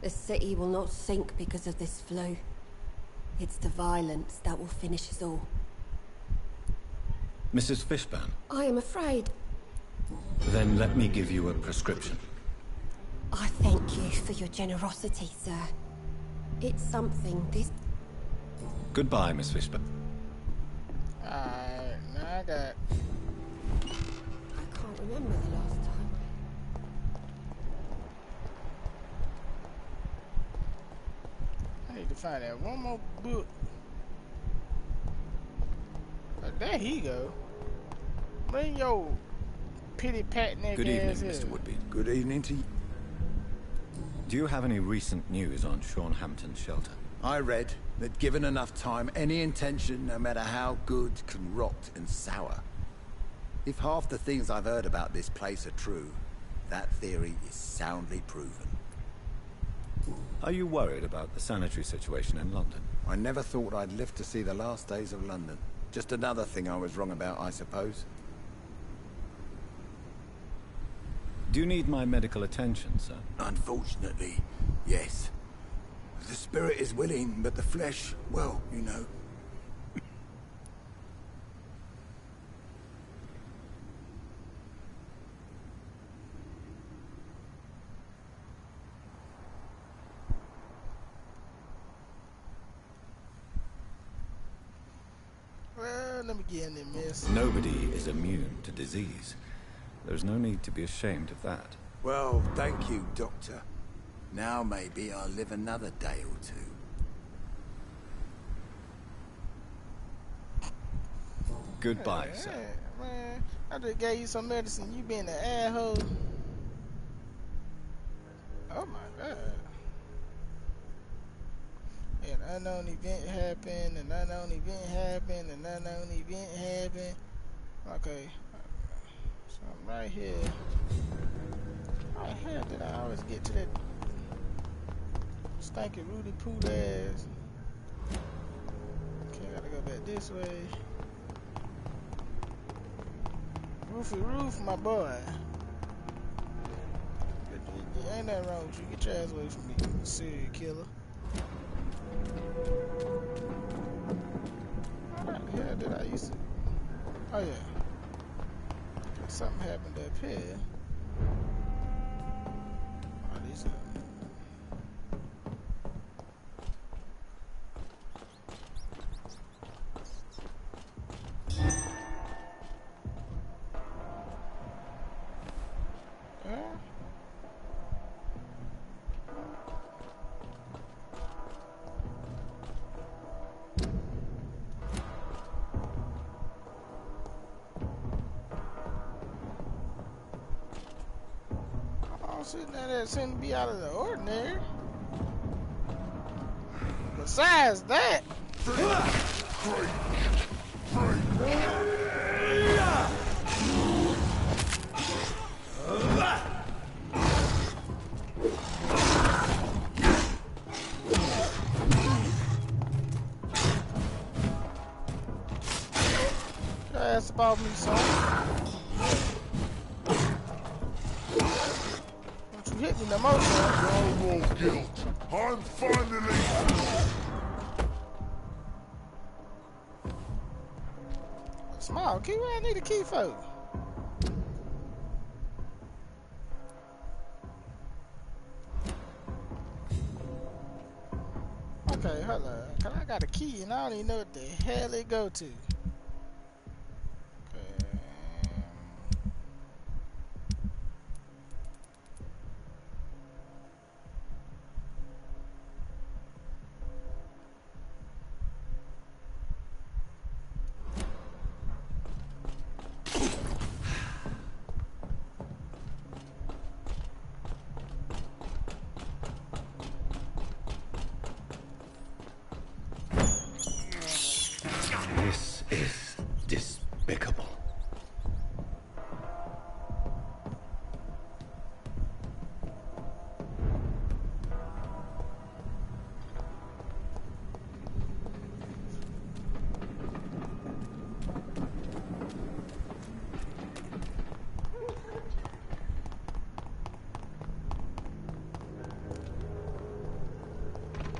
The city will not sink because of this flu. It's the violence that will finish us all. Mrs. Fishburne? I am afraid. Then let me give you a prescription. I thank you for your generosity, sir. It's something this... Goodbye, Miss Fishburne. Alright, now I got... I can't remember the last time. I need to find that one more book. There he go. Bring your pity pat neck. Good evening, ass Mr. here. Woodby. Good evening to you. Do you have any recent news on Sean Hampton's shelter? I read that given enough time, any intention, no matter how good, can rot and sour. If half the things I've heard about this place are true, that theory is soundly proven. Are you worried about the sanitary situation in London? I never thought I'd live to see the last days of London. Just another thing I was wrong about, I suppose. Do you need my medical attention, sir? Unfortunately, yes. The spirit is willing, but the flesh, well, you know. Well, let me get in there, miss. Nobody is immune to disease. There's no need to be ashamed of that. Well, thank you, Doctor. Now maybe I'll live another day or two. Goodbye, sir. Man, I just gave you some medicine. You been an asshole. Oh my god. An unknown event happened, an unknown event happened, an unknown event happened. Okay. So I'm right here. How the hell did I always get to that stinky Rudy Poo ass? Okay, I gotta go back this way. Roofy Roof, my boy. Ain't nothing wrong with you. Get your ass away from me, serial killer. How the hell did I used to... Oh yeah. Something happened up here. Oh, these are... That seemed to be out of the ordinary. Besides that, ask about me, son. You hit me no more, son. No more guilt. I'm finally... Small key, where I need a key for? Okay, hold on. Cause I got a key and I don't even know what the hell it go to.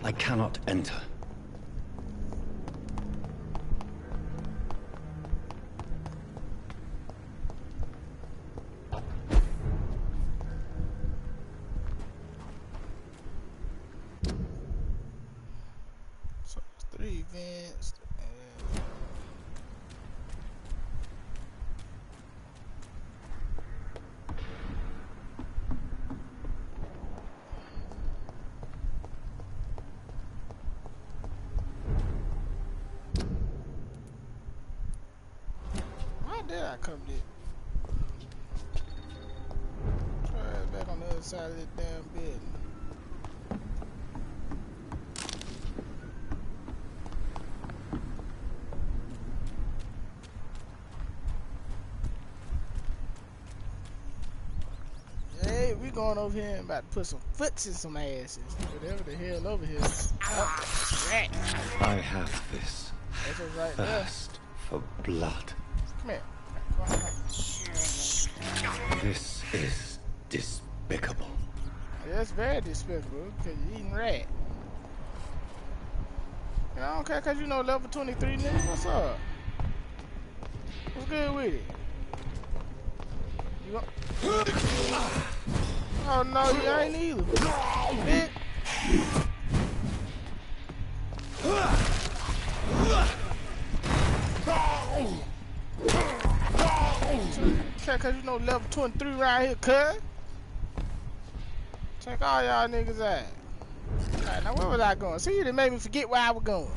I cannot enter. So it's 3 events. Why did I come there? Try it back on the other side of this damn building. Hey, we going over here and about to put some foots in some asses. Whatever the hell over here. Oh, rat. I have this That's what's right there. thirst for blood. Come here. Come on. This is despicable. Yeah, it's very despicable because you're eating rat. And I don't care because you know level 23 nigga. What's up? What's good with it? You go. Oh no, you ain't either. Bitch. Okay, cause you know level 23 right here, cuz. Check all y'all niggas out. Alright, now where was I going? See, you done made me forget where I was going.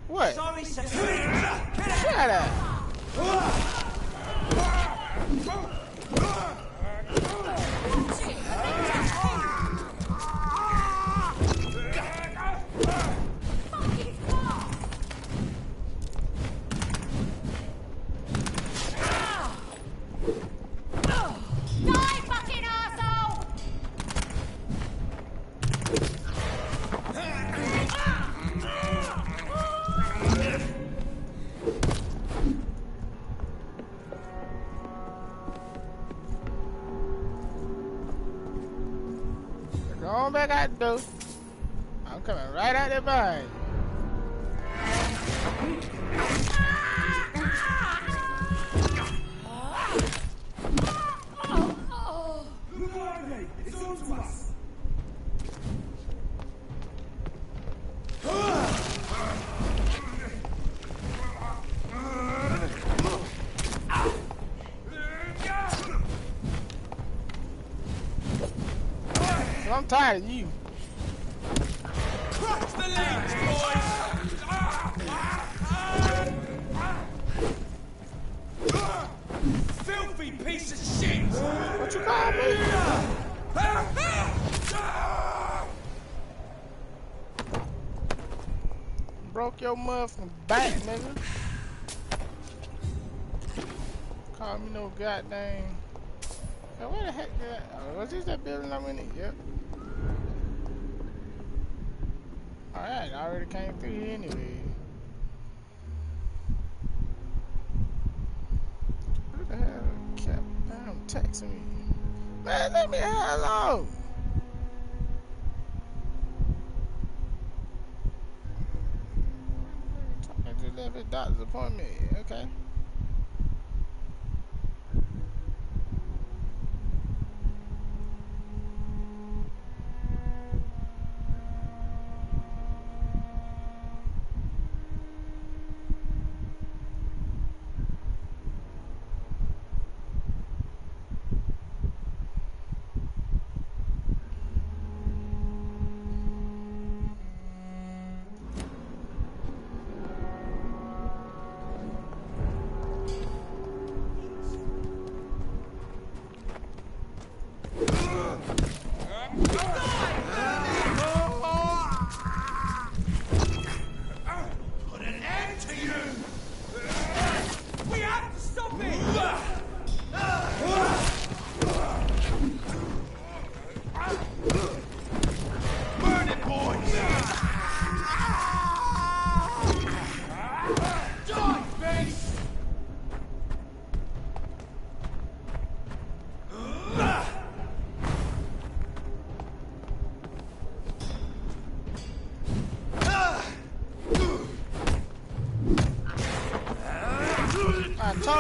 What? Sorry, sir. Shut up. Die, fucking arsehole! Go on back out the door. I'm coming right out there behind you. It's on to us. Well, I'm tired of you. Cross the legs, boys. Filthy piece of shit. What you call me? Broke your motherfucking back, nigga. Call me no goddamn. Hey, where the heck did I? Oh, was this that building I went in? Yep. Alright, I already came through here anyway. Who the hell kept texting me? Man, let me alone! Talking to the doctor's appointment. Okay.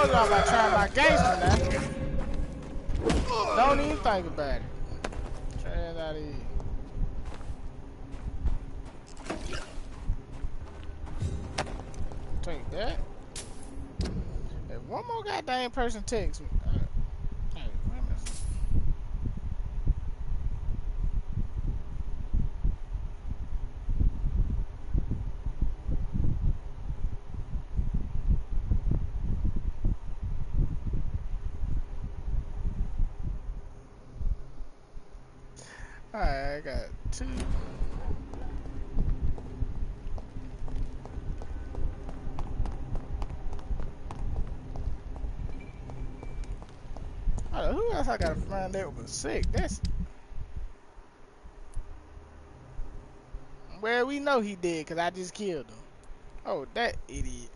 told y'all about trying my gangster now. Don't even think about it. Try it out of here. Take that. If one more goddamn person texts me. Hey, wait a minute. Alright, I got 2. Who else I gotta find that was sick? That's well, we know he did because I just killed him. Oh, that idiot.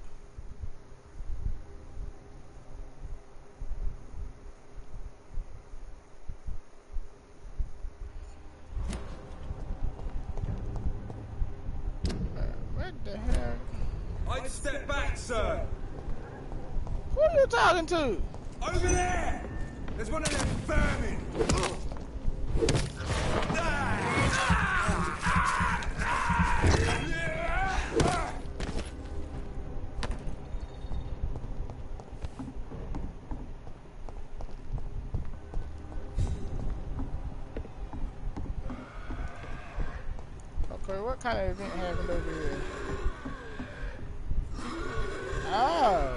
What the hell? I'd step back, sir. Who are you talking to? Over there! There's one of them vermin! Okay, what kind of event happened over here? Oh.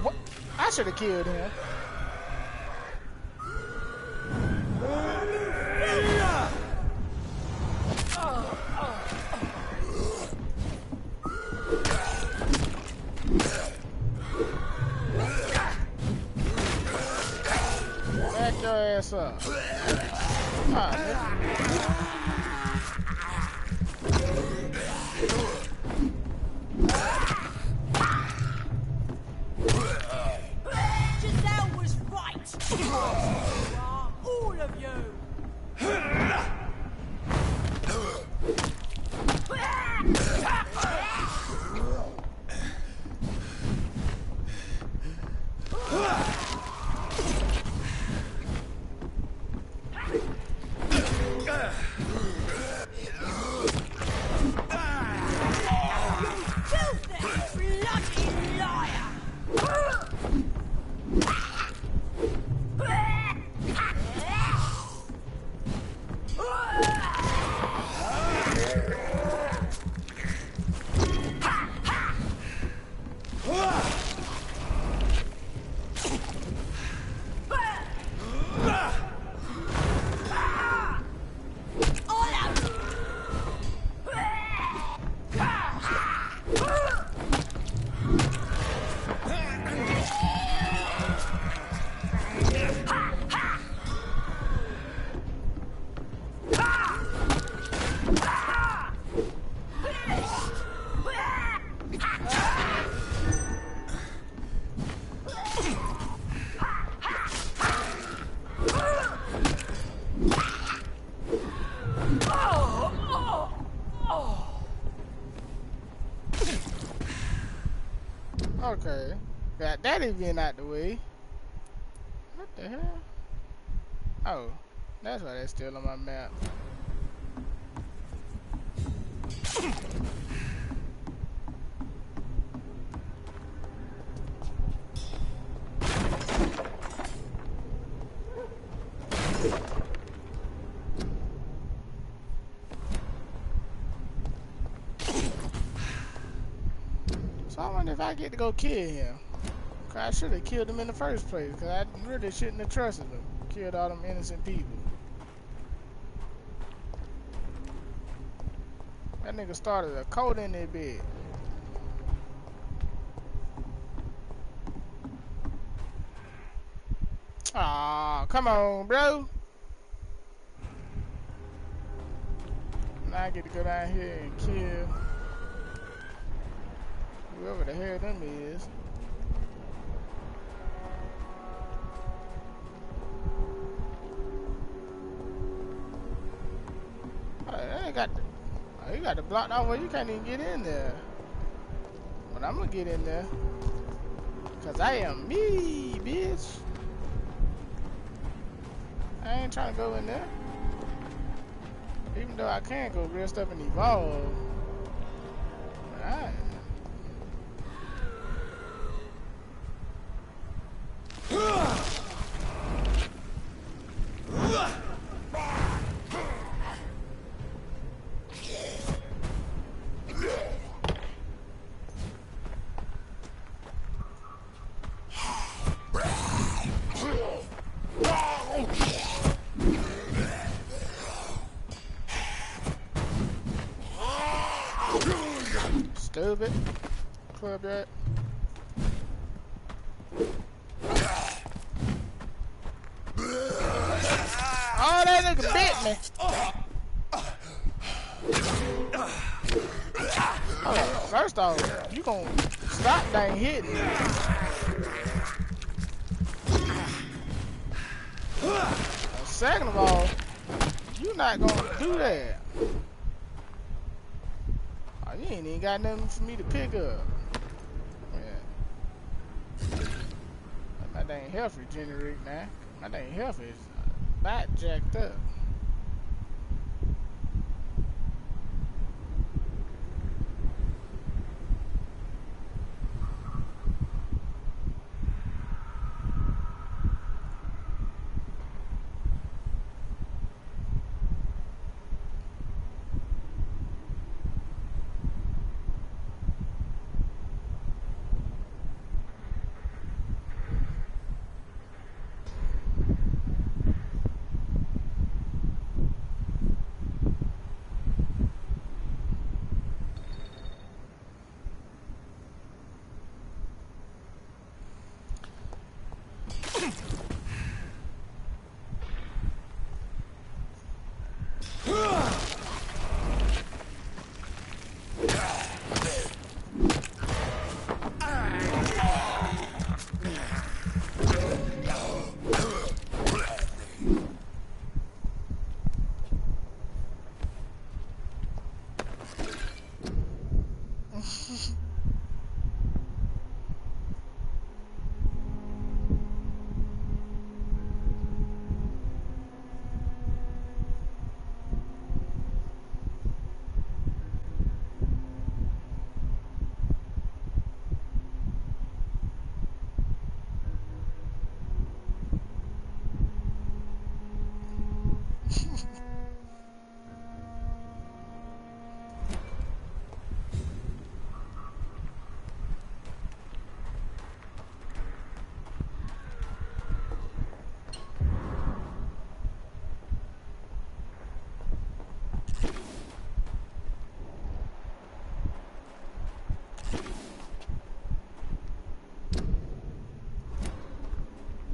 What? I should have killed him. Back your ass up. Giselle was right. You are, all of you. Okay. Got that event out the way. What the hell? Oh, that's why that's still on my map. So I wonder if I get to go kill him. I should have killed him in the first place, because I really shouldn't have trusted him. Killed all them innocent people. That nigga started a code in their bed. Aw, come on, bro. Now I get to go down here and kill whoever the hell them is. Oh, they got the, oh, you got the blocked off where you can't even get in there. But I'm gonna get in there. Cause I am me, bitch. I ain't trying to go in there. Even though I can go rest up and evolve. Alright. Stupid. Club that. Oh, that nigga bit me. Okay, first off, you gonna stop dang hitting me. Second of all, you not gonna do that. Oh, you ain't even got nothing for me to pick up. Yeah. My dang health regenerate now. My dang health is about jacked up.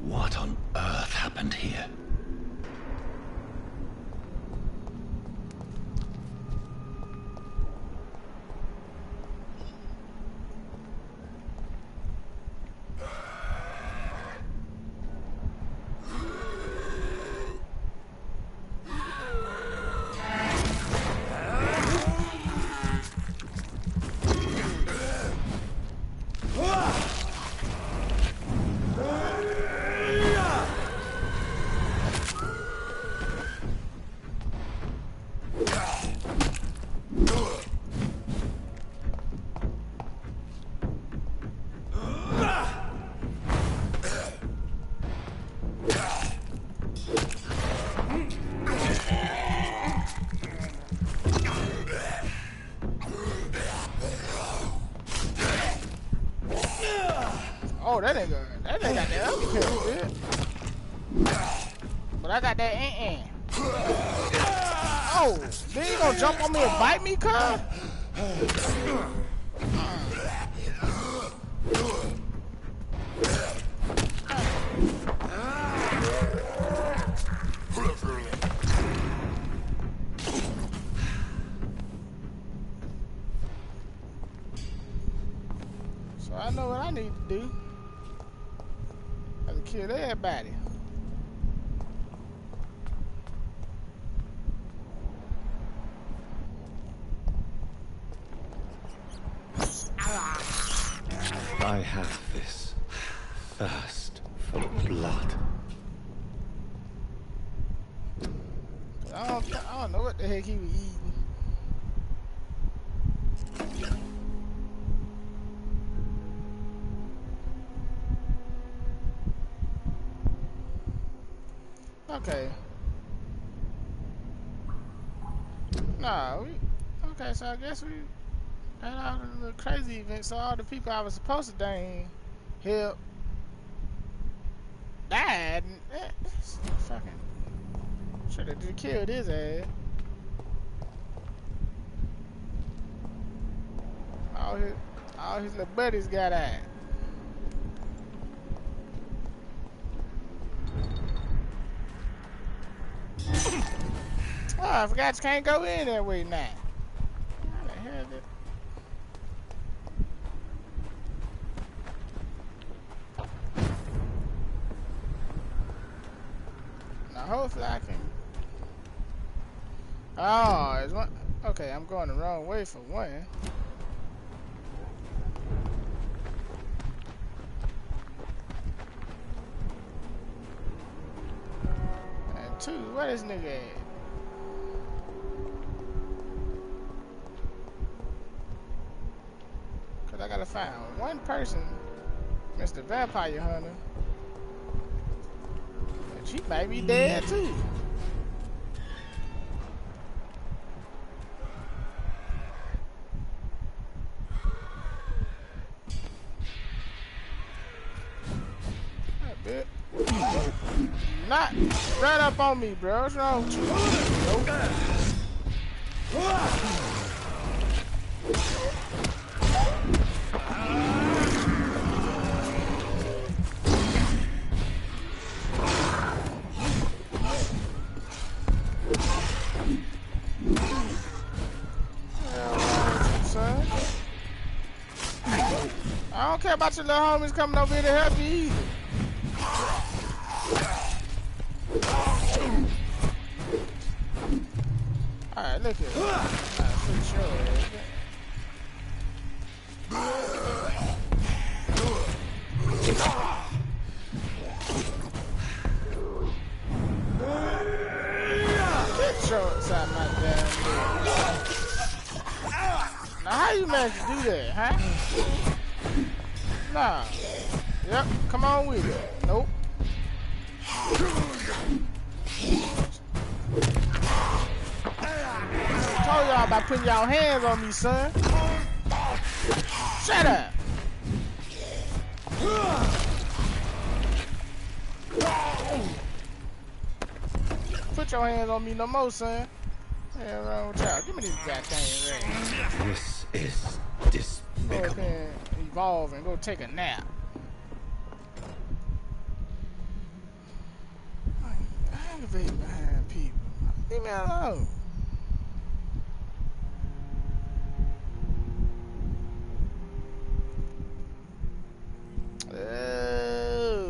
What on earth happened here? Oh, that nigga got that uppercut, bitch. But I got that Oh, then you gonna jump on me and bite me, cuz? So I know what I need to do. I have to kill everybody. have this thirst for blood. I don't know what the heck he was eating. Okay. Nah, okay, so I guess we had all the little crazy events, so all the people I was supposed to dang help died. Fucking should have just killed his ass. All his little buddies got out. Oh, I forgot you can't go in that way now. How the hell did... Now hopefully I can... Oh, it's one... Okay, I'm going the wrong way for one. And two, where this nigga at? Cause I gotta find one person, Mr. Vampire Hunter. And she might be dead too. That bit. Not right up on me, bro. What's wrong with you? Nope. I don't care about your little homies coming over here to help you either. Alright, look here. Alright, pretty sure. Get your inside my damn head. Now, how you manage to do that, huh? Nah. Yep, come on with it. Nope. I told y'all about putting y'all hands on me, son. Shut up. Put your hands on me no more, son. Hell wrong with y'all. Give me this goddamn ring. This is Go despicable. up here and evolve and go take a nap. I aggravated behind people. Leave me alone.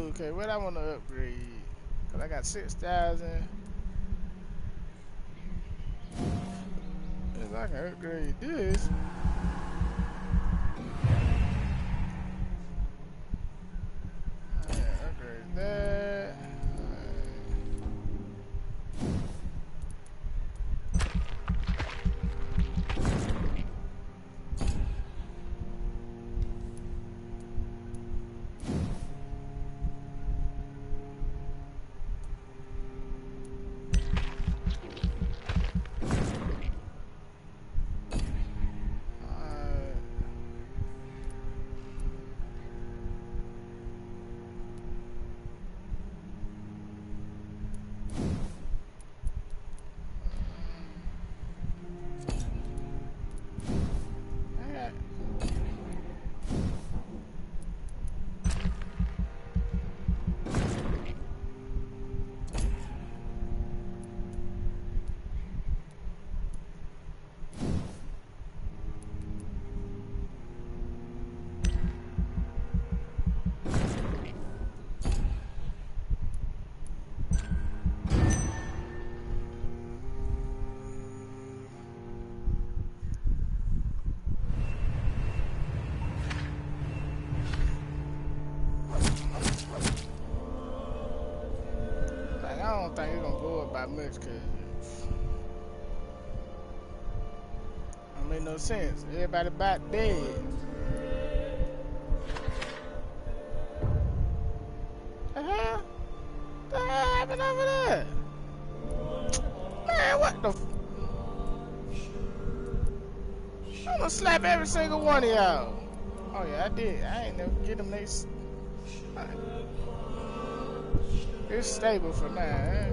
Okay, what I want to upgrade? Cause I got 6,000. If I can upgrade this. Upgrade that. about much because don't make no sense. Everybody about dead. The hell? The hell happened over there? Man, what the f— I'm gonna slap every single one of y'all. Oh yeah, I did. I ain't never get them next. It's stable for now. Eh?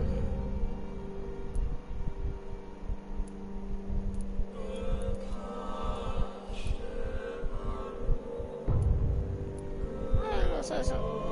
I ain't gonna say something.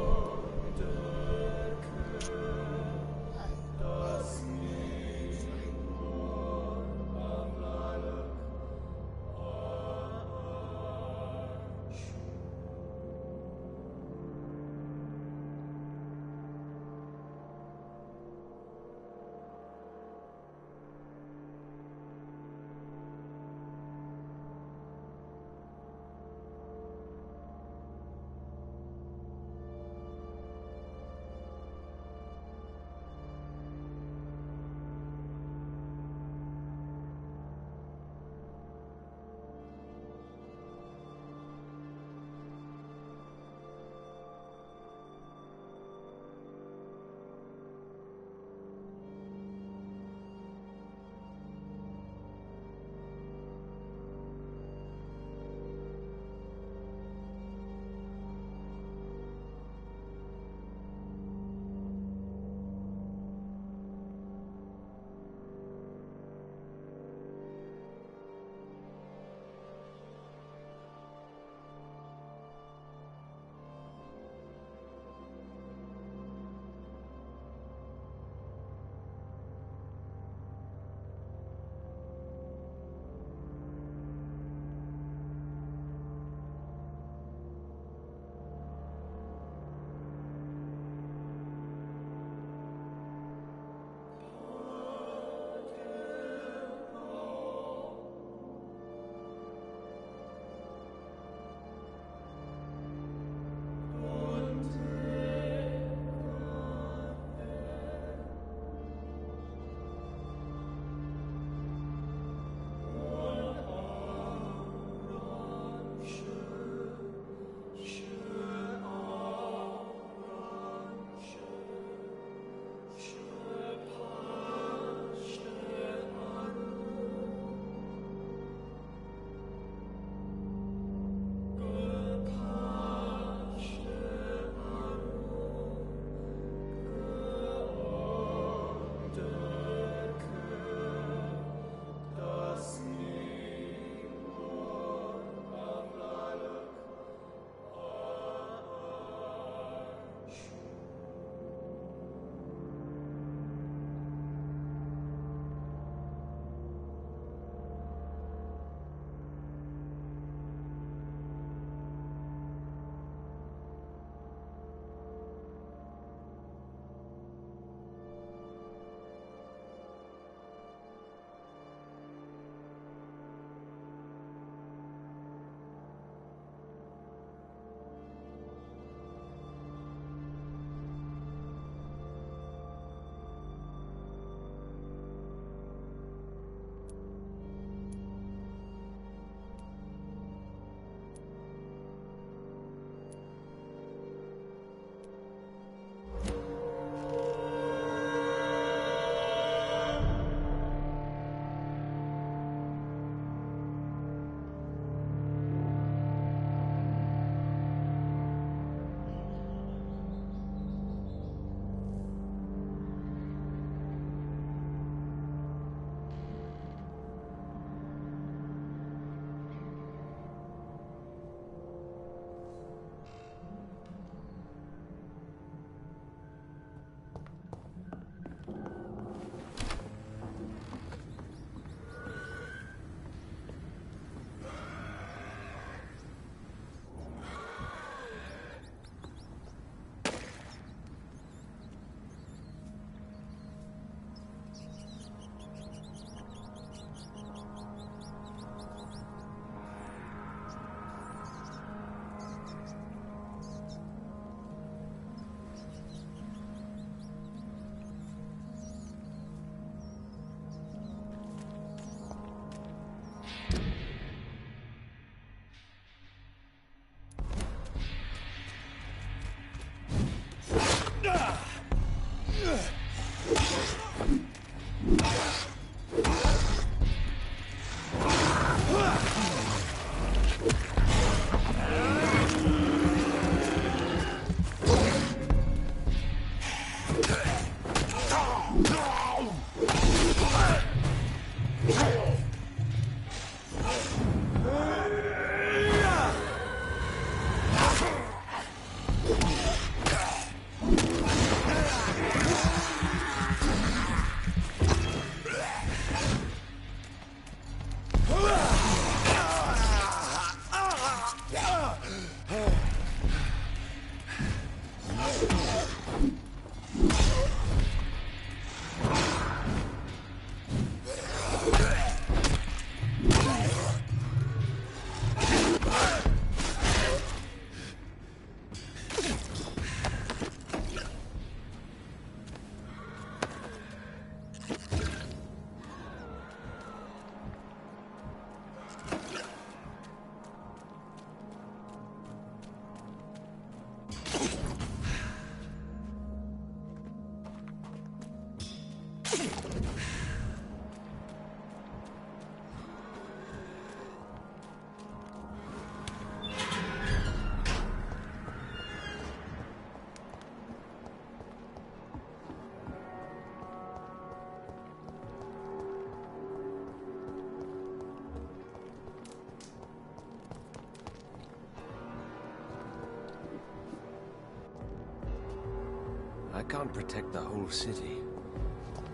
I can't protect the whole city.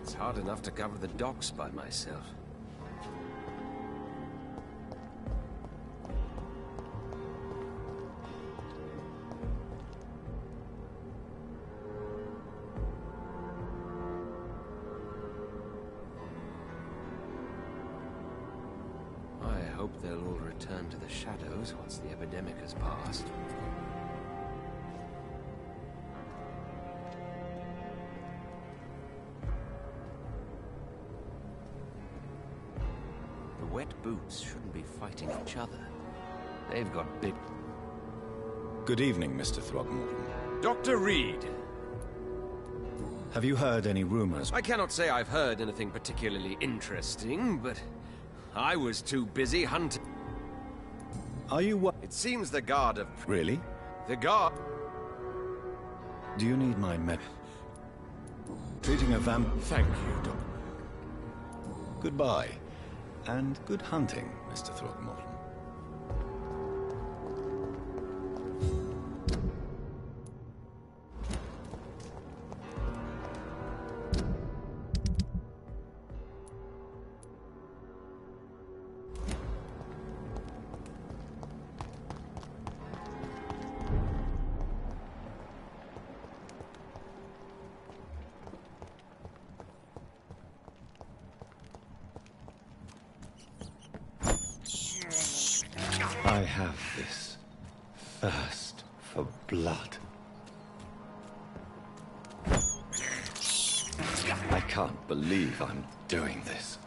It's hard enough to cover the docks by myself. I hope they'll all return to the shadows once the epidemic has passed. The wet boots shouldn't be fighting each other. They've got big... Good evening, Mr. Throgmorton. Dr. Reid! Have you heard any rumors? I cannot say I've heard anything particularly interesting, but I was too busy hunting. Are you what? It seems the guard of... Really? The guard... Do you need my med... Treating a vamp... Thank you, Doc. Goodbye. And good hunting, Mr. Throgmorton. I have this thirst for blood. I can't believe I'm doing this.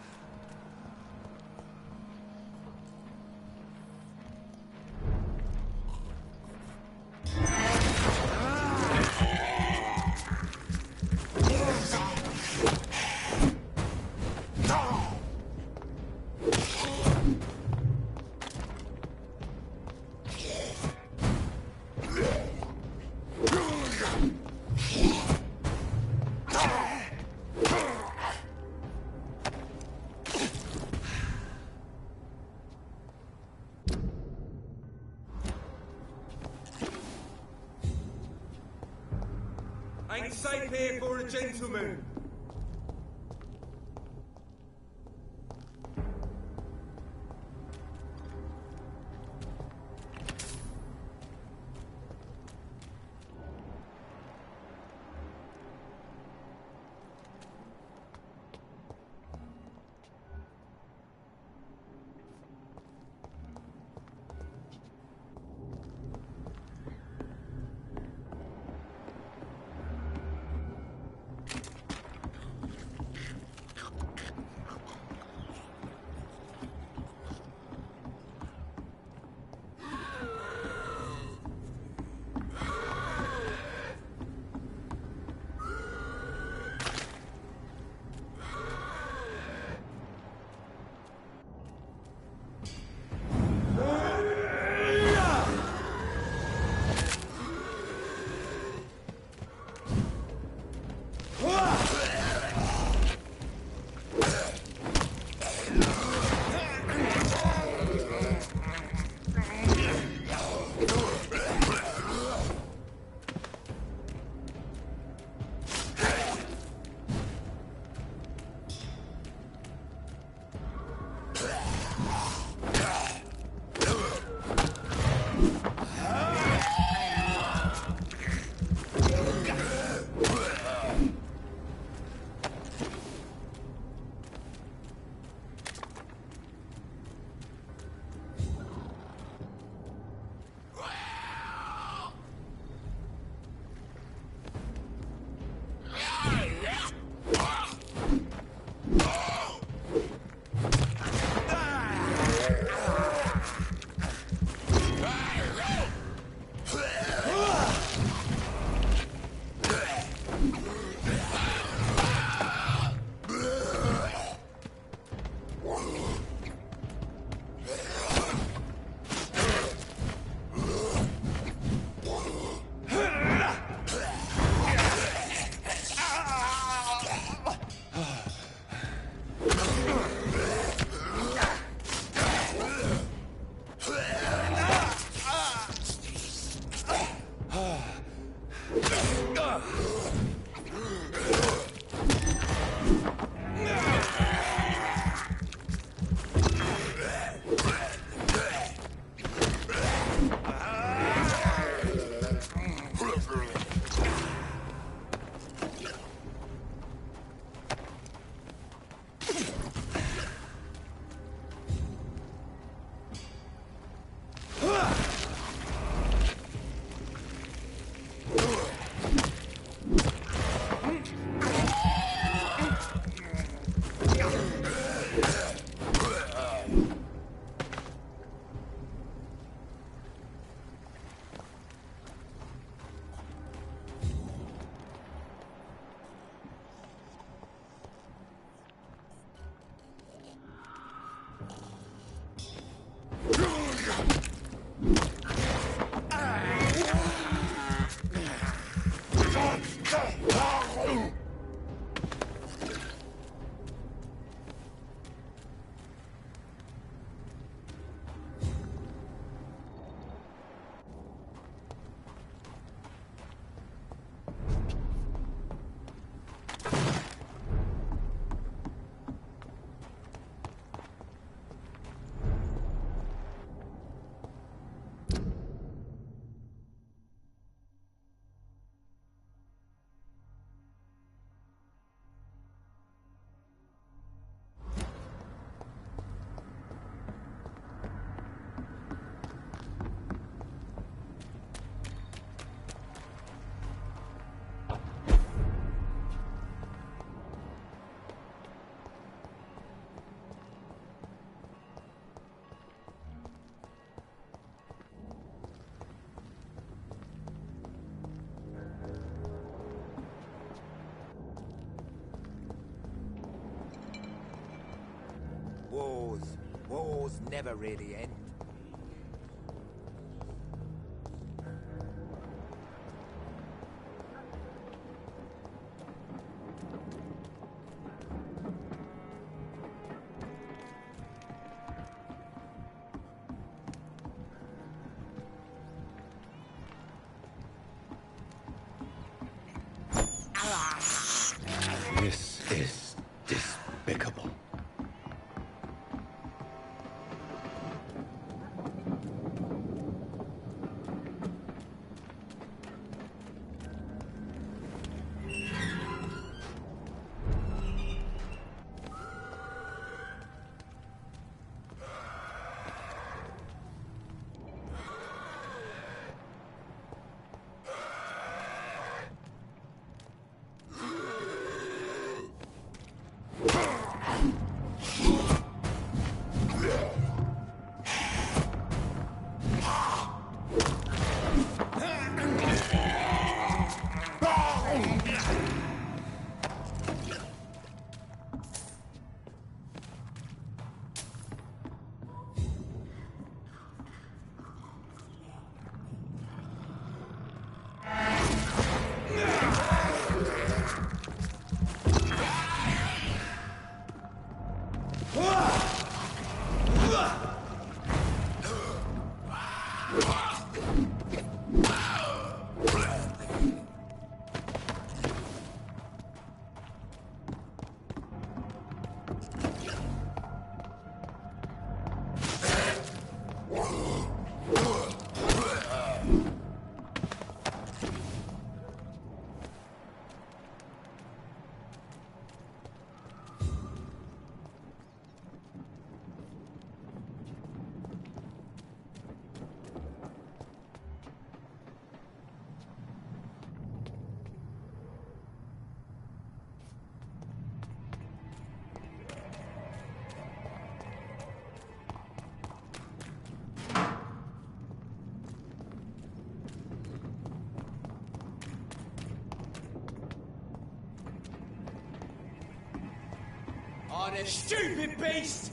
Ain't safe here for a gentleman. Wars never really end. This is despicable. Oh, the stupid beast!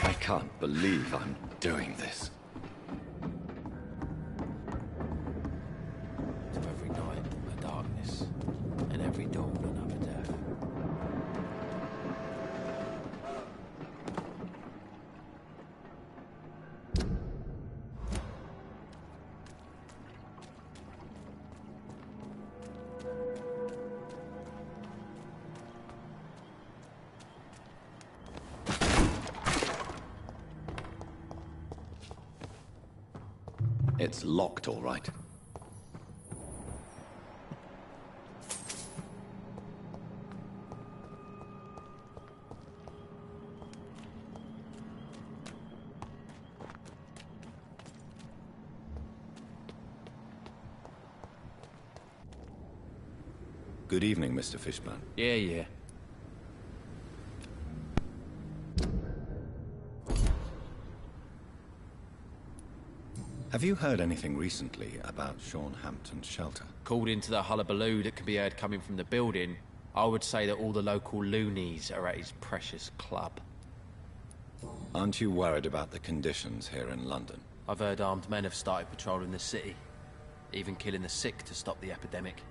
I can't believe I'm doing this. To every night a darkness, and every dawn another death. It's locked, all right. Good evening, Mr. Fishburne. Yeah. Have Have you heard anything recently about Sean Hampton's shelter? Called into the hullabaloo that can be heard coming from the building, I would say that all the local loonies are at his precious club. Aren't you worried about the conditions here in London? I've heard armed men have started patrolling the city, even killing the sick to stop the epidemic.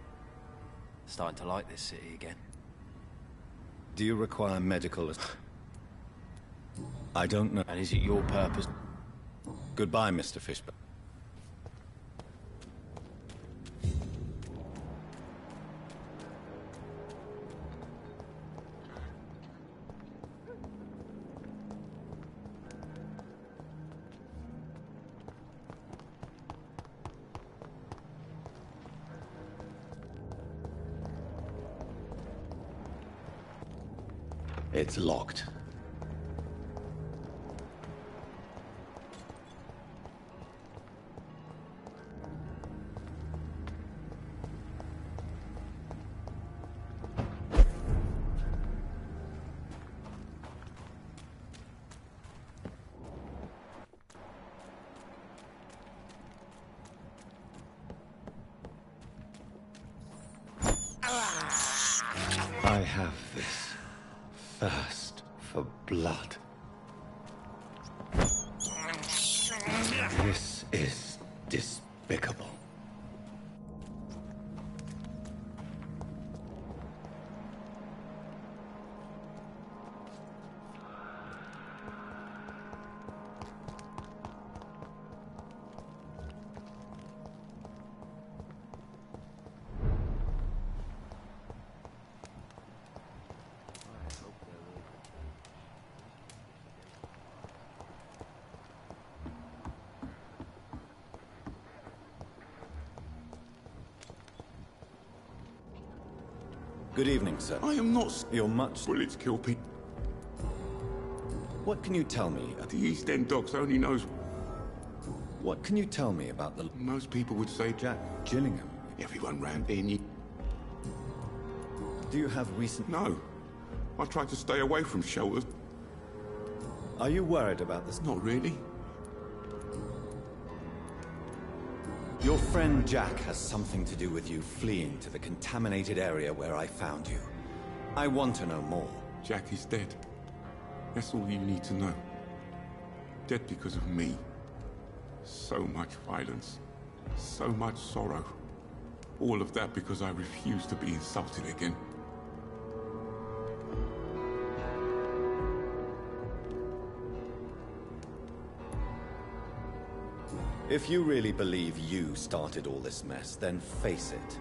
Starting to like this city again. Do you require medical... I don't know. And is it your purpose? Goodbye, Mr. Fishburne. It's locked. I have this thirst for blood. This is despicable. Good evening, sir. I am not... You're much... Bullets kill people. What can you tell me? The East End Docks only knows... What can you tell me about the... Most people would say... Jack Gillingham. Everyone round here knew... Do you have recent... No. I tried to stay away from shelters. Are you worried about this? Not really. Your friend Jack has something to do with you fleeing to the contaminated area where I found you. I want to know more. Jack is dead. That's all you need to know. Dead because of me. So much violence. So much sorrow. All of that because I refused to be insulted again. If you really believe you started all this mess, then face it.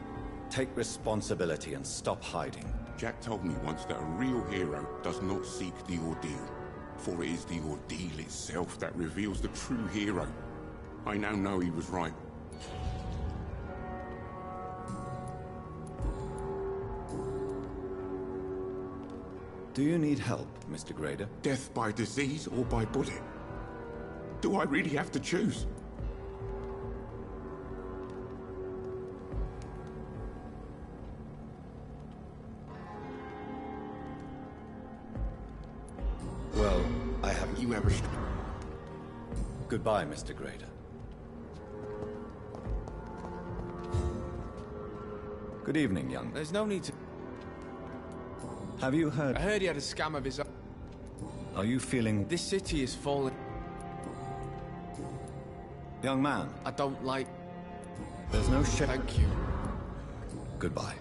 Take responsibility and stop hiding. Jack told me once that a real hero does not seek the ordeal, for it is the ordeal itself that reveals the true hero. I now know he was right. Do you need help, Mr. Grader? Death by disease or by bullet? Do I really have to choose? Well, I haven't... You ever... Goodbye, Mr. Grader. Good evening, young. There's no need to... Have you heard... I heard he had a scam of his own. Are you feeling... This city is falling. Young man. I don't like... There's no shame. Thank you. Goodbye.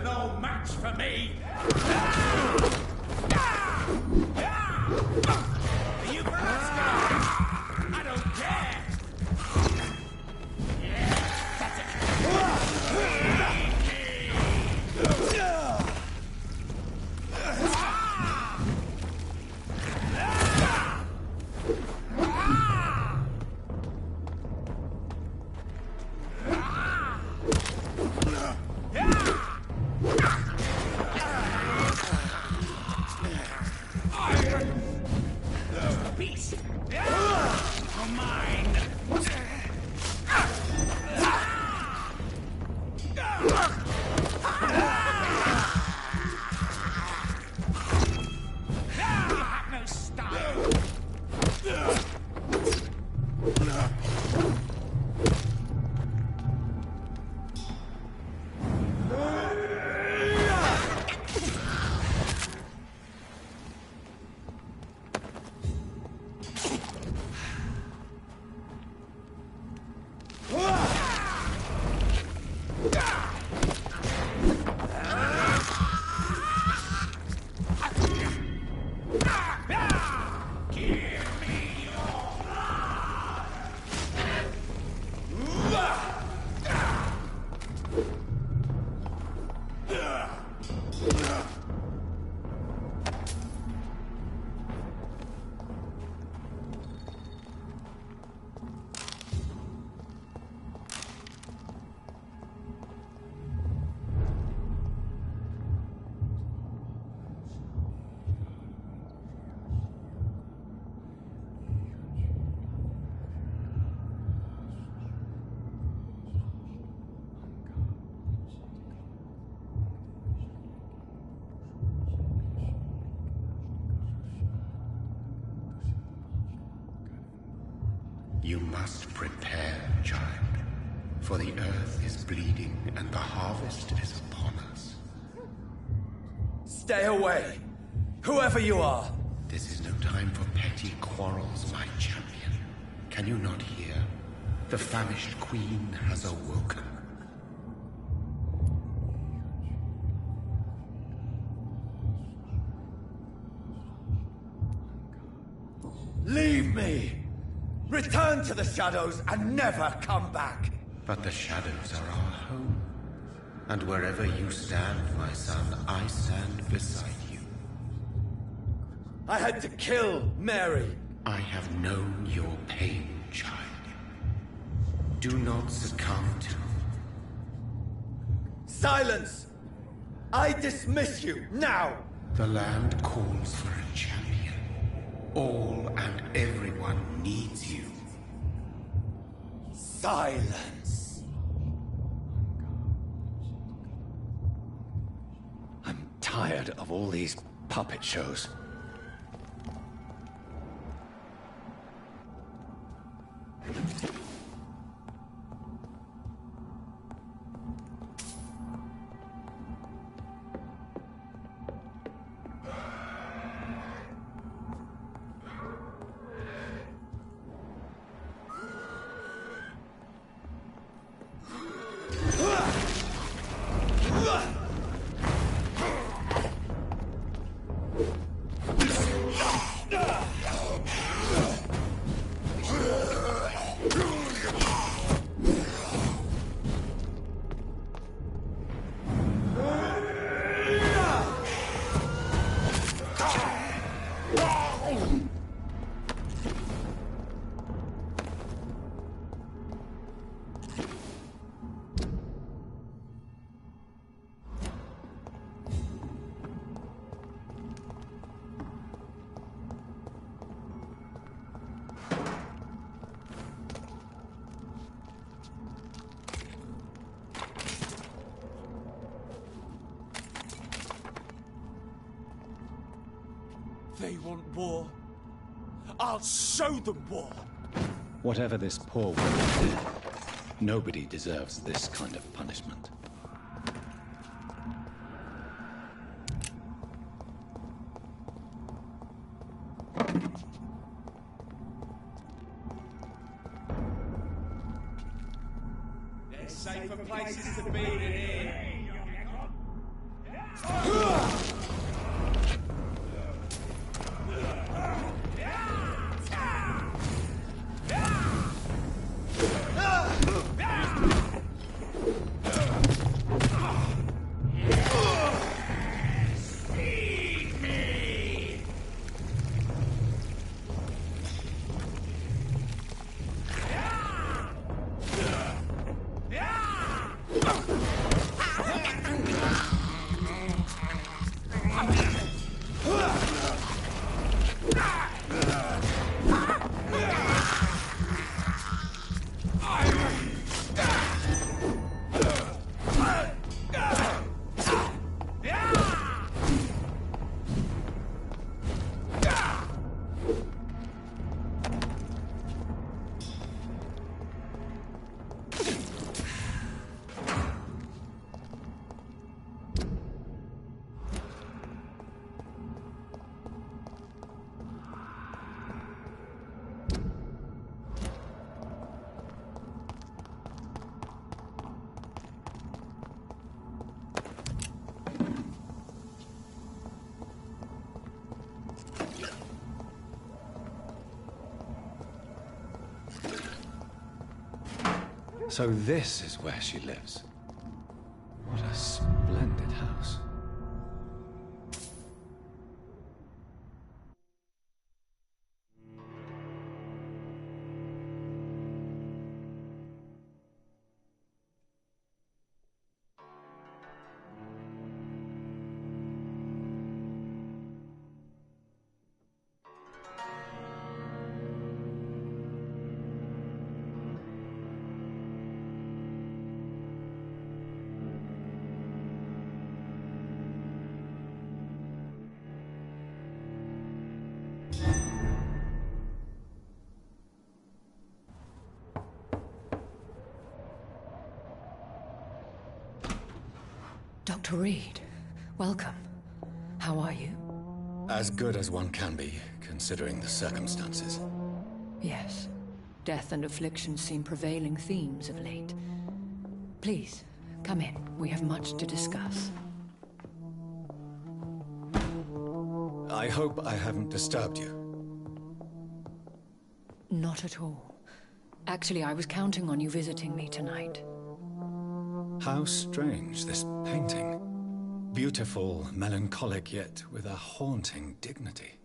No match for me! You bastard! I don't care! That's beast! Mine! You have no style! You must prepare, child, for the earth is bleeding and the harvest is upon us. Stay away! Whoever you are! This is no time for petty quarrels, my champion. Can you not hear? The famished queen has awoken. Leave me! Return to the shadows and never come back. But the shadows are our home. And wherever you stand, my son, I stand beside you. I had to kill Mary. I have known your pain, child. Do not succumb to... Silence! I dismiss you, now! The land calls for a champion. All and everyone needs you. Silence! I'm tired of all these puppet shows. They want war. I'll show them war. Whatever this poor woman did, nobody deserves this kind of punishment. There's safer places to be than here. So this is where she lives. What a splendid house. Dr. Reid, welcome. How are you? As good as one can be, considering the circumstances. Yes. Death and affliction seem prevailing themes of late. Please, come in. We have much to discuss. I hope I haven't disturbed you. Not at all. Actually, I was counting on you visiting me tonight. How strange, this painting. Beautiful, melancholic, yet with a haunting dignity.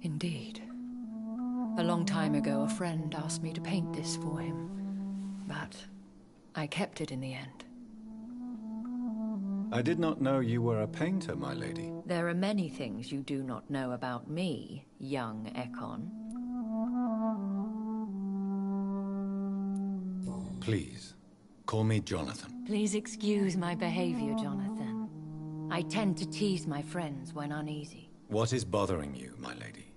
Indeed. A long time ago, a friend asked me to paint this for him, but I kept it in the end. I did not know you were a painter, my lady. There are many things you do not know about me, young Ekon. Please, call me Jonathan. Please excuse my behavior, Jonathan. I tend to tease my friends when uneasy. What is bothering you, my lady?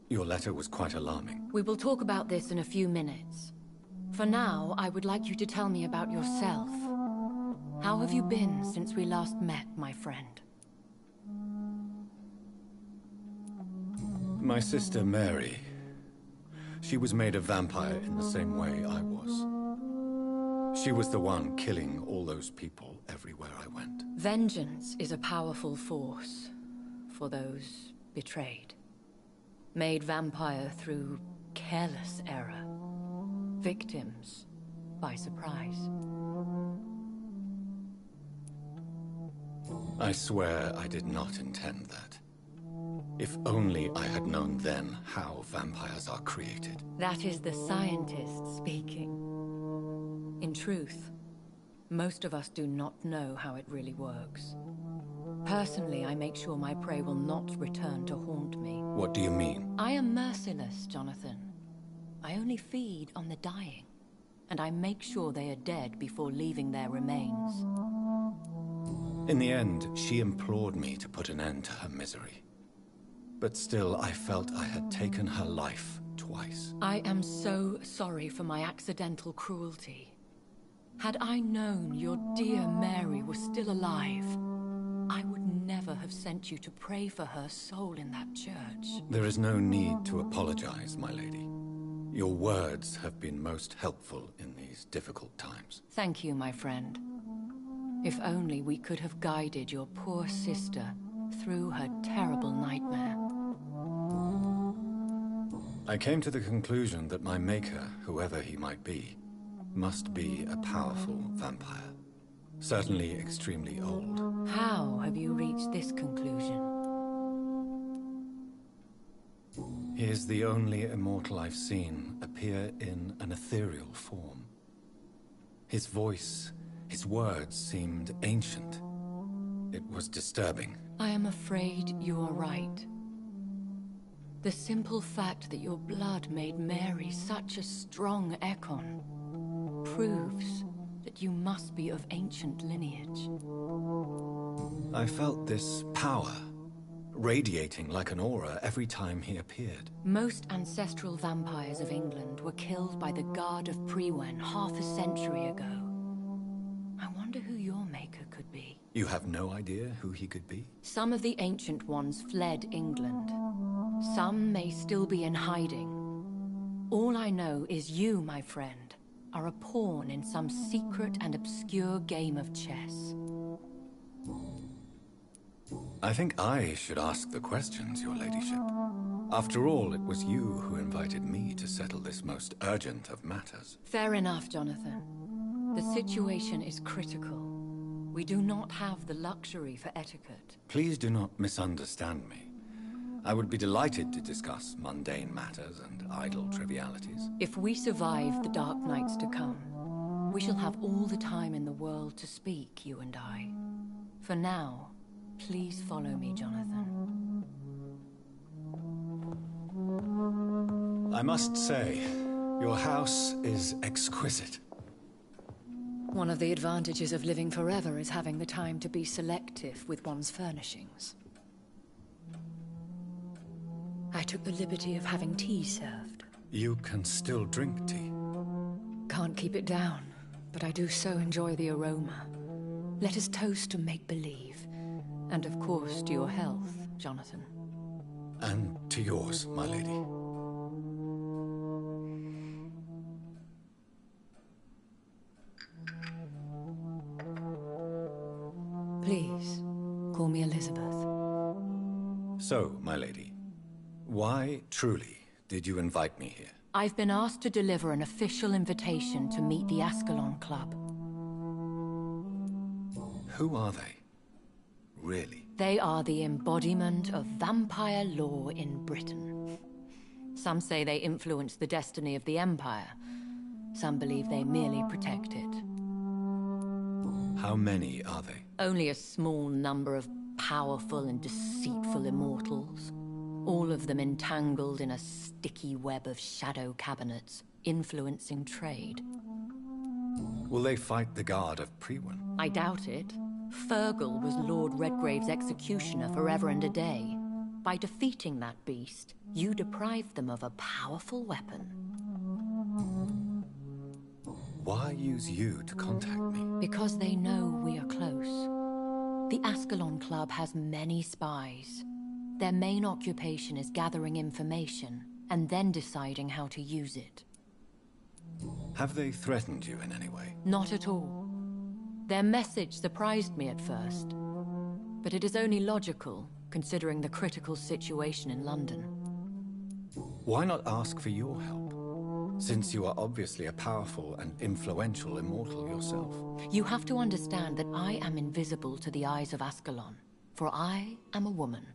Your letter was quite alarming. We will talk about this in a few minutes. For now, I would like you to tell me about yourself. How have you been since we last met, my friend? My sister Mary. She was made a vampire in the same way I was. She was the one killing all those people everywhere I went. Vengeance is a powerful force for those betrayed. Made vampire through careless error. Victims by surprise. I swear I did not intend that. If only I had known then how vampires are created. That is the scientist speaking. In truth, most of us do not know how it really works. Personally, I make sure my prey will not return to haunt me. What do you mean? I am merciless, Jonathan. I only feed on the dying, and I make sure they are dead before leaving their remains. In the end, she implored me to put an end to her misery. But still, I felt I had taken her life twice. I am so sorry for my accidental cruelty. Had I known your dear Mary was still alive, I would never have sent you to pray for her soul in that church. There is no need to apologize, my lady. Your words have been most helpful in these difficult times. Thank you, my friend. If only we could have guided your poor sister through her terrible nightmare. I came to the conclusion that my maker, whoever he might be, must be a powerful vampire. Certainly extremely old. How have you reached this conclusion? He is the only immortal I've seen appear in an ethereal form. His voice, his words seemed ancient. It was disturbing. I am afraid you are right. The simple fact that your blood made Mary such a strong Ekon proves that you must be of ancient lineage. I felt this power radiating like an aura every time he appeared. Most ancestral vampires of England were killed by the Guard of Priwen half a century ago. I wonder who your maker could be. You have no idea who he could be? Some of the ancient ones fled England. Some may still be in hiding. All I know is you, my friend, are a pawn in some secret and obscure game of chess. I think I should ask the questions, your ladyship. After all, it was you who invited me to settle this most urgent of matters. Fair enough, Jonathan. The situation is critical. We do not have the luxury for etiquette. Please do not misunderstand me. I would be delighted to discuss mundane matters and idle trivialities. If we survive the dark nights to come, we shall have all the time in the world to speak, you and I. For now, please follow me, Jonathan. I must say, your house is exquisite. One of the advantages of living forever is having the time to be selective with one's furnishings. I took the liberty of having tea served. You can still drink tea. Can't keep it down, but I do so enjoy the aroma. Let us toast to make-believe. And of course to your health, Jonathan. And to yours, my lady. Please, call me Elizabeth. So, my lady, why truly did you invite me here? I've been asked to deliver an official invitation to meet the Ascalon Club. Who are they? Really? They are the embodiment of vampire law in Britain. Some say they influence the destiny of the Empire. Some believe they merely protect it. How many are they? Only a small number of powerful and deceitful immortals. All of them entangled in a sticky web of shadow cabinets, influencing trade. Will they fight the Guard of Priwen? I doubt it. Fergal was Lord Redgrave's executioner forever and a day. By defeating that beast, you deprived them of a powerful weapon. Why use you to contact me? Because they know we are close. The Ascalon Club has many spies. Their main occupation is gathering information, and then deciding how to use it. Have they threatened you in any way? Not at all. Their message surprised me at first, but it is only logical, considering the critical situation in London. Why not ask for your help? Since you are obviously a powerful and influential immortal yourself. You have to understand that I am invisible to the eyes of Ascalon, for I am a woman.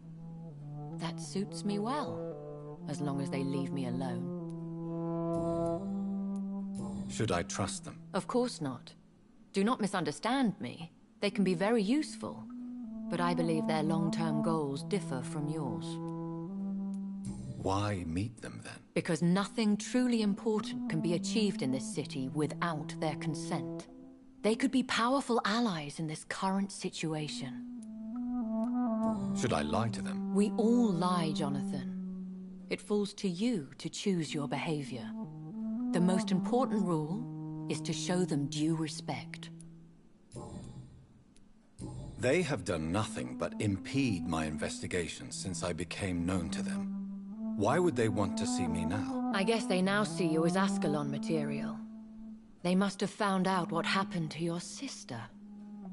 That suits me well, as long as they leave me alone. Should I trust them? Of course not. Do not misunderstand me. They can be very useful, but I believe their long-term goals differ from yours. Why meet them then? Because nothing truly important can be achieved in this city without their consent. They could be powerful allies in this current situation. Should I lie to them? We all lie, Jonathan. It falls to you to choose your behavior. The most important rule is to show them due respect. They have done nothing but impede my investigations since I became known to them. Why would they want to see me now? I guess they now see you as Ascalon material. They must have found out what happened to your sister.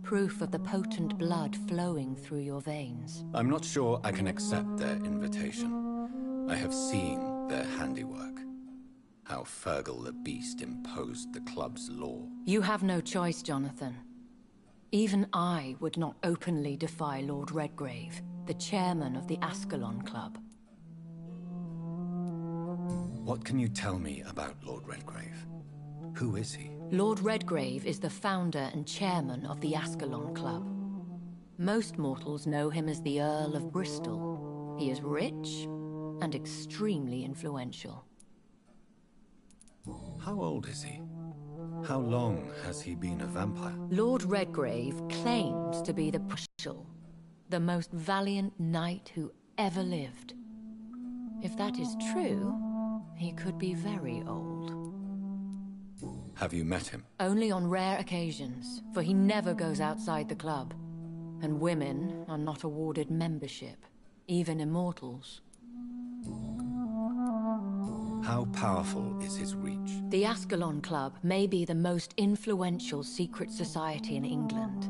Proof of the potent blood flowing through your veins. I'm not sure I can accept their invitation. I have seen their handiwork. How Fergal the Beast imposed the club's law. You have no choice, Jonathan. Even I would not openly defy Lord Redgrave, the chairman of the Ascalon Club. What can you tell me about Lord Redgrave? Who is he? Lord Redgrave is the founder and chairman of the Ascalon Club. Most mortals know him as the Earl of Bristol. He is rich and extremely influential. How old is he? How long has he been a vampire? Lord Redgrave claims to be the the most valiant knight who ever lived. If that is true, he could be very old. Have you met him? Only on rare occasions, for he never goes outside the club. And women are not awarded membership, even immortals. How powerful is his reach? The Ascalon Club may be the most influential secret society in England.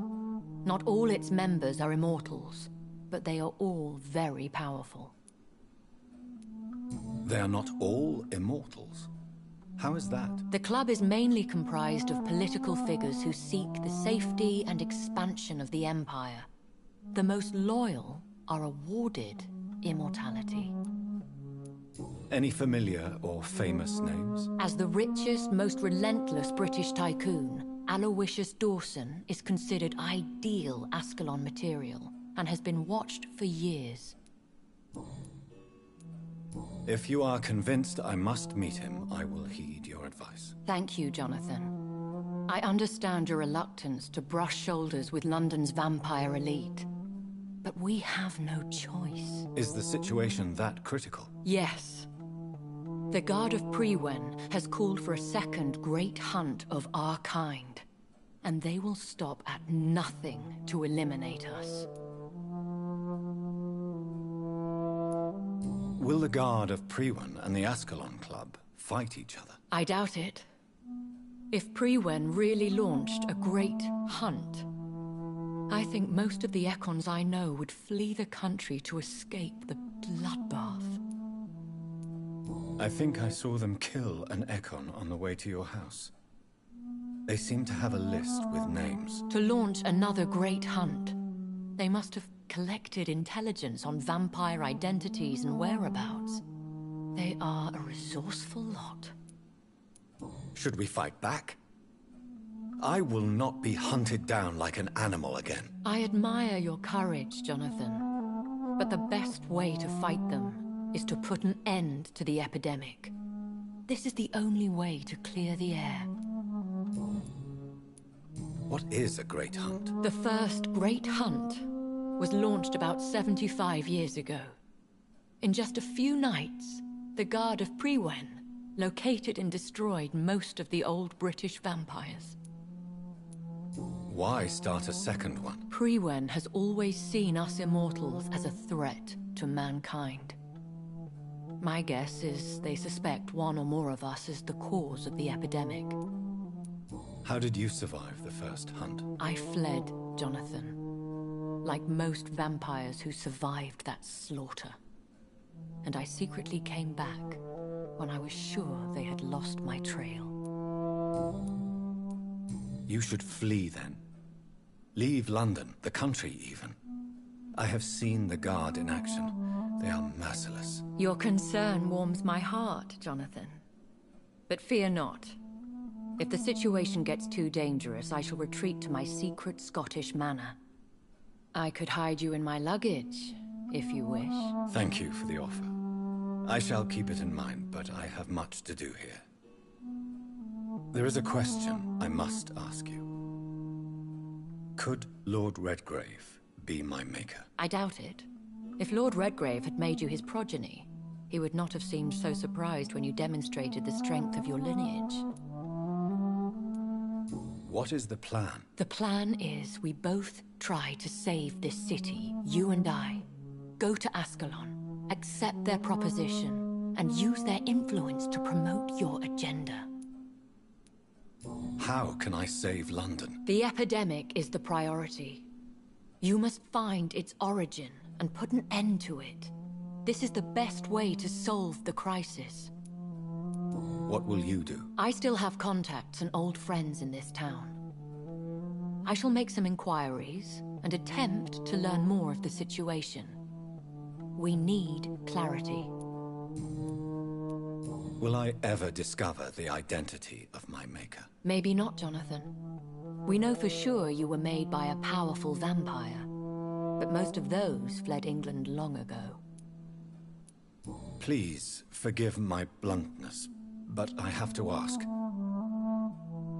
Not all its members are immortals, but they are all very powerful. They are not all immortals? How is that? The club is mainly comprised of political figures who seek the safety and expansion of the Empire. The most loyal are awarded immortality. Any familiar or famous names? As the richest, most relentless British tycoon, Aloysius Dawson is considered ideal Ascalon material and has been watched for years. If you are convinced I must meet him, I will heed your advice. Thank you, Jonathan. I understand your reluctance to brush shoulders with London's vampire elite. But we have no choice. Is the situation that critical? Yes. The Guard of Priwen has called for a second great hunt of our kind. And they will stop at nothing to eliminate us. Will the Guard of Priwen and the Ascalon Club fight each other? I doubt it. If Priwen really launched a great hunt, I think most of the Ekons I know would flee the country to escape the bloodbath. I think I saw them kill an Ekon on the way to your house. They seem to have a list with names. To launch another great hunt, they must have collected intelligence on vampire identities and whereabouts. They are a resourceful lot. Should we fight back? I will not be hunted down like an animal again. I admire your courage, Jonathan. But the best way to fight them is to put an end to the epidemic. This is the only way to clear the air. What is a great hunt? The first great hunt was launched about 75 years ago. In just a few nights, the Guard of Priwen located and destroyed most of the old British vampires. Why start a second one? Priwen has always seen us immortals as a threat to mankind. My guess is they suspect one or more of us is the cause of the epidemic. How did you survive the first hunt? I fled, Jonathan. Like most vampires who survived that slaughter. And I secretly came back when I was sure they had lost my trail. You should flee then. Leave London, the country even. I have seen the Guard in action. They are merciless. Your concern warms my heart, Jonathan. But fear not. If the situation gets too dangerous, I shall retreat to my secret Scottish manor. I could hide you in my luggage, if you wish. Thank you for the offer. I shall keep it in mind, but I have much to do here. There is a question I must ask you. Could Lord Redgrave be my maker? I doubt it. If Lord Redgrave had made you his progeny, he would not have seemed so surprised when you demonstrated the strength of your lineage. What is the plan? The plan is we both try to save this city, you and I. Go to Ascalon, accept their proposition, and use their influence to promote your agenda. How can I save London? The epidemic is the priority. You must find its origin and put an end to it. This is the best way to solve the crisis. What will you do? I still have contacts and old friends in this town. I shall make some inquiries and attempt to learn more of the situation. We need clarity. Will I ever discover the identity of my maker? Maybe not, Jonathan. We know for sure you were made by a powerful vampire, but most of those fled England long ago. Please forgive my bluntness, but I have to ask.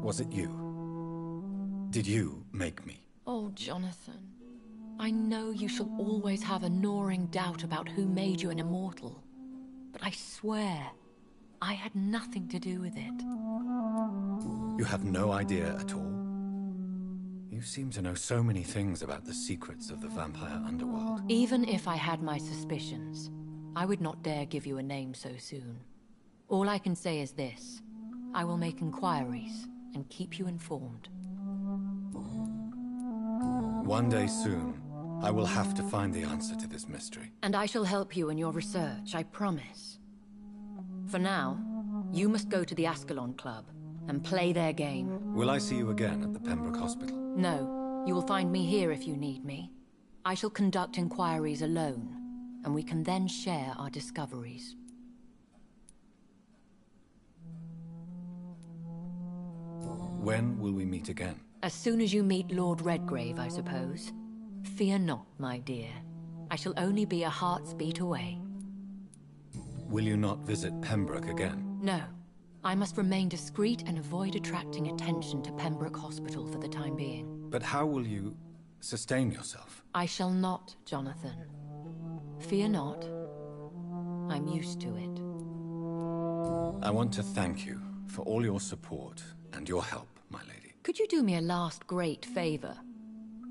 Was it you? Did you make me? Oh, Jonathan. I know you shall always have a gnawing doubt about who made you an immortal, but I swear, I had nothing to do with it. You have no idea at all? You seem to know so many things about the secrets of the vampire underworld. Even if I had my suspicions, I would not dare give you a name so soon. All I can say is this. I will make inquiries and keep you informed. One day soon, I will have to find the answer to this mystery. And I shall help you in your research, I promise. For now, you must go to the Ascalon Club and play their game. Will I see you again at the Pembroke Hospital? No. You will find me here if you need me. I shall conduct inquiries alone, and we can then share our discoveries. When will we meet again? As soon as you meet Lord Redgrave, I suppose. Fear not, my dear. I shall only be a heart's beat away. Will you not visit Pembroke again? No. I must remain discreet and avoid attracting attention to Pembroke Hospital for the time being. But how will you sustain yourself? I shall not, Jonathan. Fear not. I'm used to it. I want to thank you for all your support and your help, my lady. Could you do me a last great favor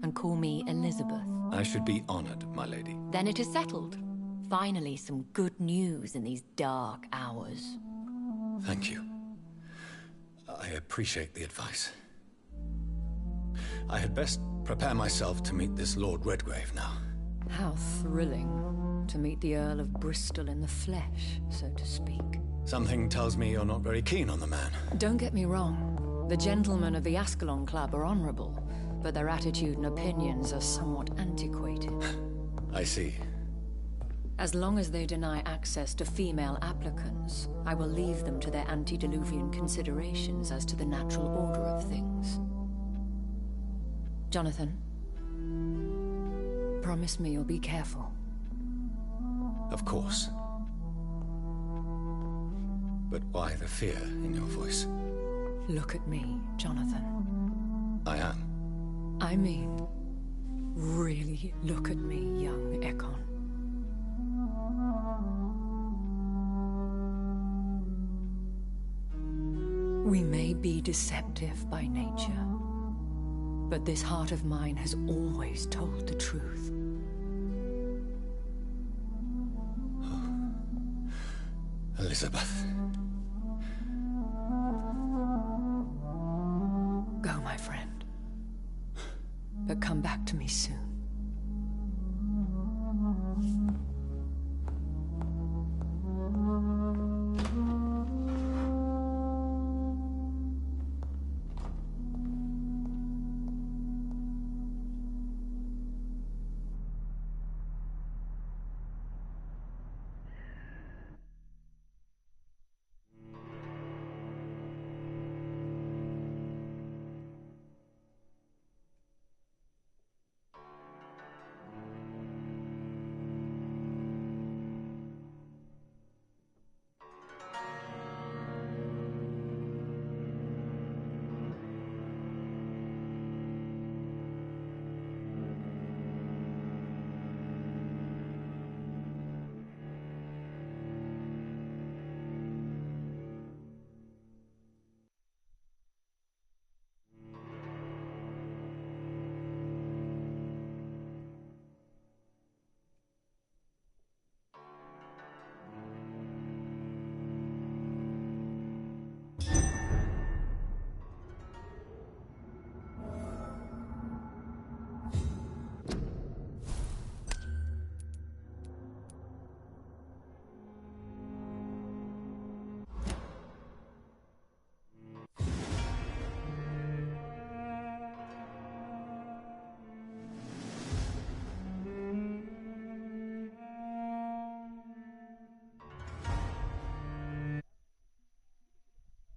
and call me Elizabeth? I should be honored, my lady. Then it is settled. Finally, some good news in these dark hours. Thank you. I appreciate the advice. I had best prepare myself to meet this Lord Redgrave now. How thrilling. To meet the Earl of Bristol in the flesh, so to speak. Something tells me you're not very keen on the man. Don't get me wrong. The gentlemen of the Ascalon Club are honorable, but their attitude and opinions are somewhat antiquated. I see. As long as they deny access to female applicants, I will leave them to their antediluvian considerations as to the natural order of things. Jonathan, promise me you'll be careful. Of course. But why the fear in your voice? Look at me, Jonathan. I am. I mean, really look at me, young Ekon. We may be deceptive by nature, but this heart of mine has always told the truth. Elizabeth. Go, my friend. But come back to me soon.